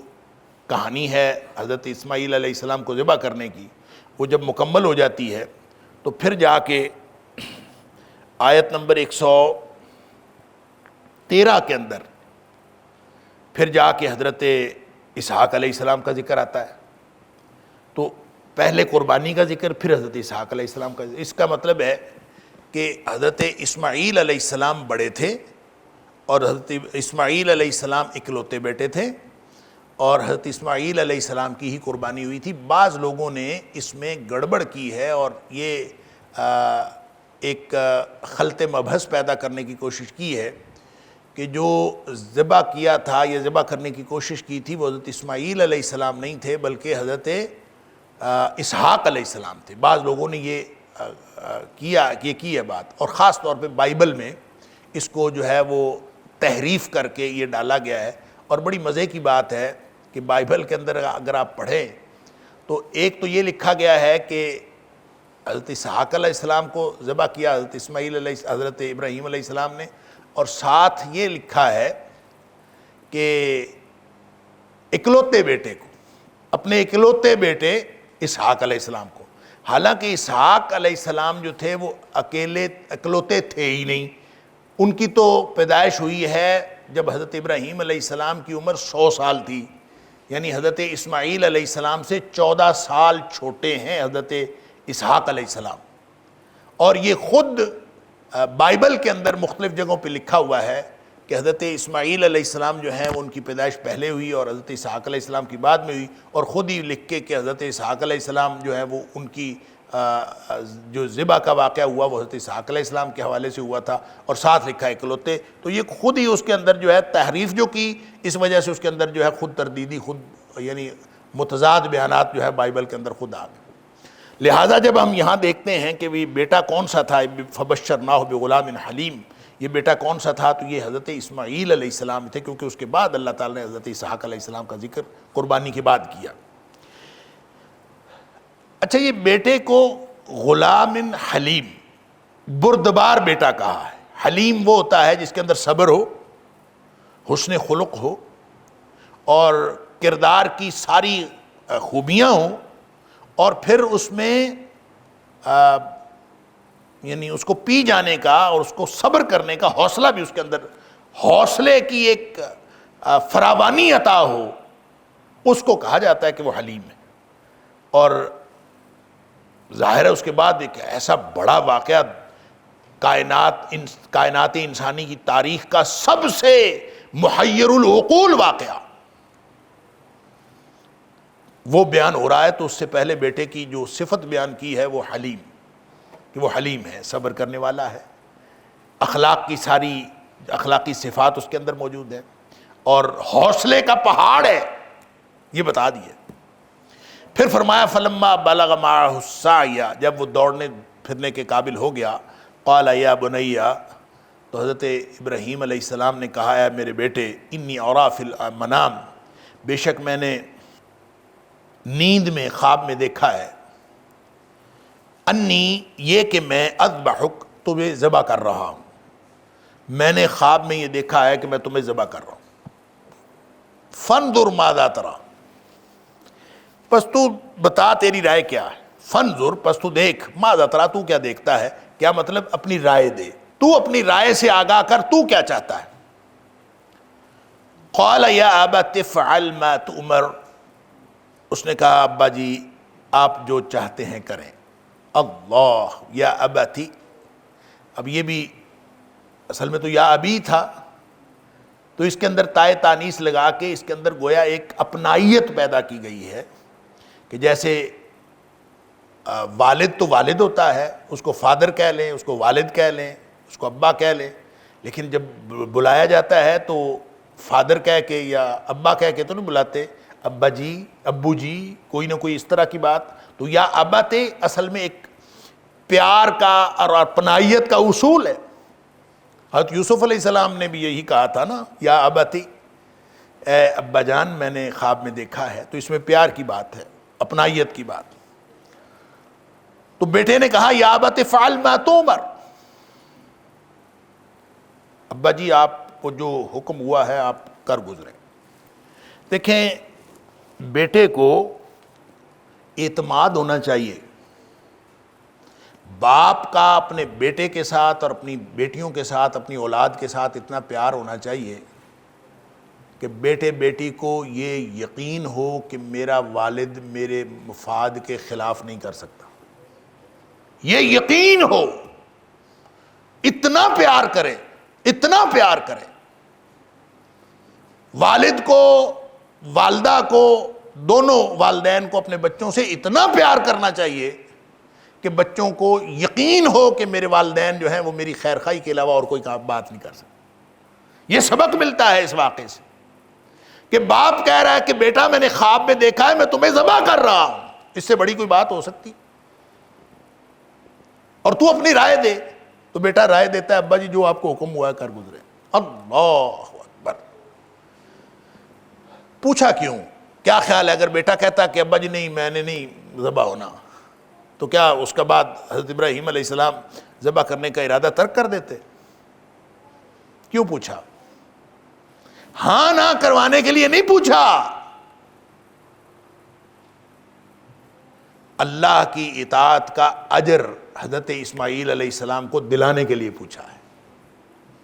کہانی ہے حضرت اسماعیل علیہ السلام کو ذبح کرنے کی، وہ جب مکمل ہو جاتی ہے تو پھر جا کے آیت نمبر 113 کے اندر پھر جا کے حضرت اسحاق علیہ السلام کا ذکر آتا ہے۔ تو پہلے قربانی کا ذکر، پھر حضرت اسحاق علیہ السلام کا ذکر۔ اس کا مطلب ہے کہ حضرت اسماعیل علیہ السلام بڑے تھے، اور حضرت اسماعیل علیہ السلام اکلوتے بیٹے تھے، اور حضرت اسماعیل علیہ السلام کی ہی قربانی ہوئی تھی۔ بعض لوگوں نے اس میں گڑبڑ کی ہے، اور یہ ایک خلط مبحث پیدا کرنے کی کوشش کی ہے کہ جو ذبح کیا تھا یا ذبح کرنے کی کوشش کی تھی وہ حضرت اسماعیل علیہ السلام نہیں تھے، بلکہ حضرت اسحاق علیہ السلام تھے۔ بعض لوگوں نے یہ کی ہے بات، اور خاص طور پہ بائبل میں اس کو جو ہے وہ تحریف کر کے یہ ڈالا گیا ہے۔ اور بڑی مزے کی بات ہے کہ بائبل کے اندر اگر آپ پڑھیں تو ایک تو یہ لکھا گیا ہے کہ حضرت اسحاق علیہ السلام کو ذبح کیا حضرت ابراہیم علیہ السلام نے، اور ساتھ یہ لکھا ہے کہ اکلوتے بیٹے کو، اپنے اکلوتے بیٹے اسحاق علیہ السلام کو، حالانکہ اسحاق علیہ السلام جو تھے وہ اکلوتے تھے ہی نہیں، ان کی تو پیدائش ہوئی ہے جب حضرت ابراہیم علیہ السلام کی عمر 100 سال تھی، یعنی حضرت اسماعیل علیہ السلام سے 14 سال چھوٹے ہیں حضرت اسحاق علیہ السلام۔ اور یہ خود بائبل کے اندر مختلف جگہوں پہ لکھا ہوا ہے کہ حضرت اسماعیل علیہ السلام جو ہیں ان کی پیدائش پہلے ہوئی اور حضرت اسحاق علیہ السلام کی بعد میں ہوئی، اور خود ہی لکھ کے کہ حضرت اسحاق علیہ السلام جو ہے وہ ان کی جو ذبح کا واقعہ ہوا وہ حضرت اسحاق علیہ السلام کے حوالے سے ہوا تھا، اور ساتھ لکھا ہے اکلوتے۔ تو یہ خود ہی اس کے اندر جو ہے تحریف جو کی، اس وجہ سے اس کے اندر جو ہے خود تردیدی، خود یعنی متضاد بیانات جو ہے بائبل کے اندر خود آ گئے۔ لہٰذا جب ہم یہاں دیکھتے ہیں کہ وہ بیٹا کون سا تھا، فبشرناہ بغلام حلیم، یہ بیٹا کون سا تھا، تو یہ حضرت اسماعیل علیہ السلام تھے، کیونکہ اس کے بعد اللہ تعالیٰ نے حضرت اسحاق علیہ السلام کا ذکر قربانی کے بعد کیا۔ اچھا، یہ بیٹے کو غلام حلیم، بردبار بیٹا کہا ہے۔ حلیم وہ ہوتا ہے جس کے اندر صبر ہو، حسن خلق ہو، اور کردار کی ساری خوبیاں ہوں، اور پھر اس میں یعنی اس کو پی جانے کا اور اس کو صبر کرنے کا حوصلہ بھی اس کے اندر، حوصلے کی ایک فراوانی عطا ہو، اس کو کہا جاتا ہے کہ وہ حلیم ہے۔ اور ظاہر ہے اس کے بعد ایک ایسا بڑا واقعہ، کائنات انسانی کی تاریخ کا سب سے محیر العقول واقعہ وہ بیان ہو رہا ہے، تو اس سے پہلے بیٹے کی جو صفت بیان کی ہے وہ حلیم، کہ وہ حلیم ہے، صبر کرنے والا ہے، اخلاق کی ساری اخلاقی صفات اس کے اندر موجود ہیں، اور حوصلے کا پہاڑ ہے، یہ بتا دیے۔ پھر فرمایا فلما بلغ معہ السعی، جب وہ دوڑنے پھرنے کے قابل ہو گیا، قال یا بنی، تو حضرت ابراہیم علیہ السلام نے کہا ہے میرے بیٹے، انی اری فی المنام، بے شک میں نے نیند میں، خواب میں دیکھا ہے، انی، یہ کہ میں اذبحک، تمہیں ذبح کر رہا ہوں، میں نے خواب میں یہ دیکھا ہے کہ میں تمہیں ذبح کر رہا ہوں، فانظر ماذا تری، پس تو بتا تیری رائے کیا ہے، فانظر، پس تو دیکھ، ماذا تری، تو کیا دیکھتا ہے، کیا مطلب اپنی رائے دے، تو اپنی رائے سے آگاہ کر، تو کیا چاہتا ہے۔ قال یا ابت افعل ما تؤمر، اس نے کہا ابا جی آپ جو چاہتے ہیں کریں۔ اللہ، یا ابتی، اب یہ بھی اصل میں تو یا ابی تھا، تو اس کے اندر تائے تانیث لگا کے اس کے اندر گویا ایک اپنائیت پیدا کی گئی ہے، کہ جیسے والد تو والد ہوتا ہے، اس کو فادر کہہ لیں، اس کو والد کہہ لیں، اس کو ابا کہہ لیں، لیکن جب بلایا جاتا ہے تو فادر کہہ کے یا ابا کہہ کے تو نہیں بلاتے، ابا جی، ابو جی، کوئی نہ کوئی اس طرح کی بات۔ تو یا ابت اصل میں ایک پیار کا اور اپنائیت کا اصول ہے۔ حضرت یوسف علیہ السلام نے بھی یہی کہا تھا نا، یا ابتی، اے ابا جان میں نے خواب میں دیکھا ہے، تو اس میں پیار کی بات ہے، اپنائیت کی بات۔ تو بیٹے نے کہا یا ابت افعل ما تؤمر، ابا جی آپ کو جو حکم ہوا ہے آپ کر گزریں۔ دیکھیں، بیٹے کو اعتماد ہونا چاہیے، باپ کا اپنے بیٹے کے ساتھ اور اپنی بیٹیوں کے ساتھ، اپنی اولاد کے ساتھ اتنا پیار ہونا چاہیے کہ بیٹے بیٹی کو یہ یقین ہو کہ میرا والد میرے مفاد کے خلاف نہیں کر سکتا، یہ یقین ہو، اتنا پیار کرے، اتنا پیار کرے۔ والد کو، والدہ کو، دونوں والدین کو اپنے بچوں سے اتنا پیار کرنا چاہیے کہ بچوں کو یقین ہو کہ میرے والدین جو ہیں وہ میری خیر خواہی کے علاوہ اور کوئی بات نہیں کر سکتے۔ یہ سبق ملتا ہے اس واقعے سے کہ باپ کہہ رہا ہے کہ بیٹا میں نے خواب میں دیکھا ہے میں تمہیں ذبح کر رہا ہوں، اس سے بڑی کوئی بات ہو سکتی؟ اور تو اپنی رائے دے. تو بیٹا رائے دیتا ہے ابا جی جو آپ کو حکم ہوا ہے کر گزرے. اللہ اکبر. پوچھا کیوں؟ کیا خیال ہے اگر بیٹا کہتا کہ ابا جی نہیں میں نے نہیں ذبح ہونا، تو کیا اس کے بعد حضرت ابراہیم علیہ السلام ذبح کرنے کا ارادہ ترک کر دیتے؟ کیوں پوچھا؟ ہاں نہ کروانے کے لیے نہیں پوچھا، اللہ کی اطاعت کا اجر حضرت اسماعیل علیہ السلام کو دلانے کے لیے پوچھا ہے.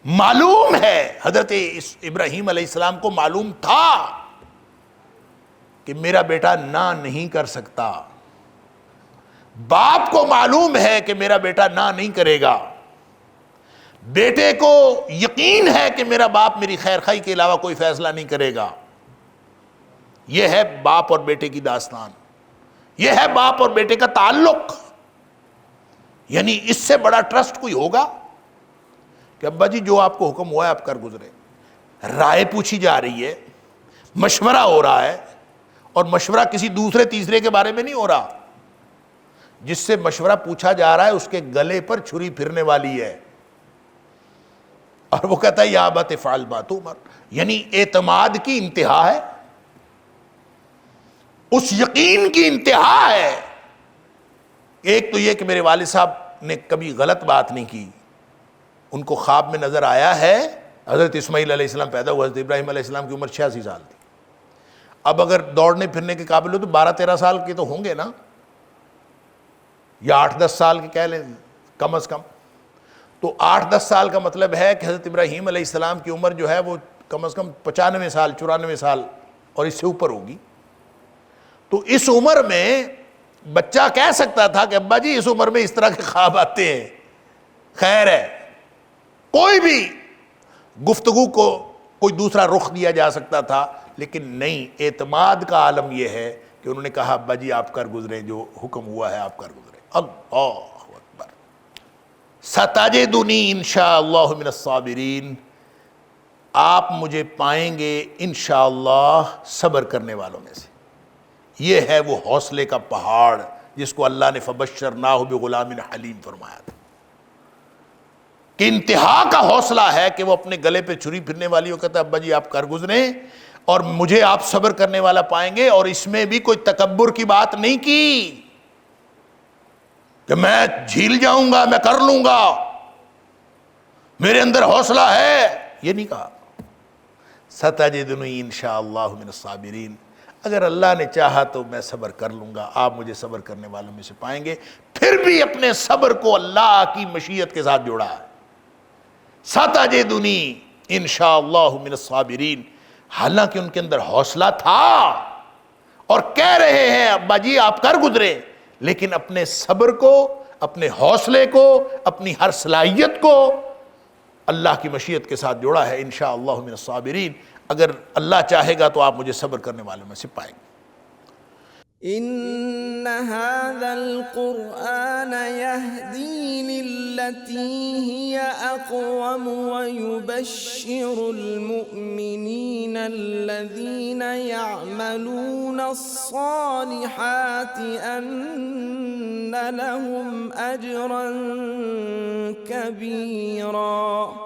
معلوم ہے حضرت ابراہیم علیہ السلام کو معلوم تھا کہ میرا بیٹا نہ نہیں کر سکتا، باپ کو معلوم ہے کہ میرا بیٹا نہ نہیں کرے گا، بیٹے کو یقین ہے کہ میرا باپ میری خیر خواہی کے علاوہ کوئی فیصلہ نہیں کرے گا. یہ ہے باپ اور بیٹے کی داستان، یہ ہے باپ اور بیٹے کا تعلق. یعنی اس سے بڑا ٹرسٹ کوئی ہوگا کہ ابا جی جو آپ کو حکم ہوا ہے آپ کر گزرے. رائے پوچھی جا رہی ہے، مشورہ ہو رہا ہے، اور مشورہ کسی دوسرے تیسرے کے بارے میں نہیں ہو رہا. جس سے مشورہ پوچھا جا رہا ہے اس کے گلے پر چھری پھرنے والی ہے، اور وہ کہتا ہے یا ابت افعل ما تؤمر. یعنی اعتماد کی انتہا ہے، اس یقین کی انتہا ہے. ایک تو یہ کہ میرے والد صاحب نے کبھی غلط بات نہیں کی، ان کو خواب میں نظر آیا ہے حضرت اسماعیل علیہ السلام پیدا ہوا، حضرت ابراہیم علیہ السلام کی عمر 86 سال تھی. اب اگر دوڑنے پھرنے کے قابل ہو تو 12-13 سال کے تو ہوں گے نا، یا 8-10 سال کے کہہ لیں کم از کم. تو 8-10 سال کا مطلب ہے کہ حضرت ابراہیم علیہ السلام کی عمر جو ہے وہ کم از کم 95 سال 94 سال اور اس سے اوپر ہوگی. تو اس عمر میں بچہ کہہ سکتا تھا کہ ابا جی اس عمر میں اس طرح کے خواب آتے ہیں، خیر ہے. کوئی بھی گفتگو کو کوئی دوسرا رخ دیا جا سکتا تھا، لیکن نہیں، اعتماد کا عالم یہ ہے کہ انہوں نے کہا ابا جی آپ کر گزریں، جو حکم ہوا ہے آپ کر گزریں. اللہ اکبر. ستجدنی انشاءاللہ من الصابرین، آپ مجھے پائیں گے انشاءاللہ صبر کرنے والوں میں سے. یہ ہے وہ حوصلے کا پہاڑ جس کو اللہ نے فبشرناہ بغلام حلیم فرمایا تھا، کہ انتہا کا حوصلہ ہے کہ وہ اپنے گلے پہ چھری پھرنے والی ہو، کہتا ہے ابا جی آپ کر گزریں اور مجھے آپ صبر کرنے والا پائیں گے. اور اس میں بھی کوئی تکبر کی بات نہیں کی کہ میں جھیل جاؤں گا، میں کر لوں گا، میرے اندر حوصلہ ہے، یہ نہیں کہا. ستجدنی انشاءاللہ من الصابرین، اگر اللہ نے چاہا تو میں صبر کر لوں گا، آپ مجھے صبر کرنے والوں میں سے پائیں گے. پھر بھی اپنے صبر کو اللہ کی مشیت کے ساتھ جوڑا ہے. ستجدنی انشاءاللہ من الصابرین، حالانکہ ان کے اندر حوصلہ تھا اور کہہ رہے ہیں ابا جی آپ کر گزرے، لیکن اپنے صبر کو، اپنے حوصلے کو، اپنی ہر صلاحیت کو اللہ کی مشیت کے ساتھ جوڑا ہے. انشاءاللہ من الصابرین، اگر اللہ چاہے گا تو آپ مجھے صبر کرنے والوں میں سے پائیں گے. إن هذا القرآن يهدي للتي هي أقوم ويبشر المؤمنين الذين يعملون الصالحات أن لهم أجرا كبيرا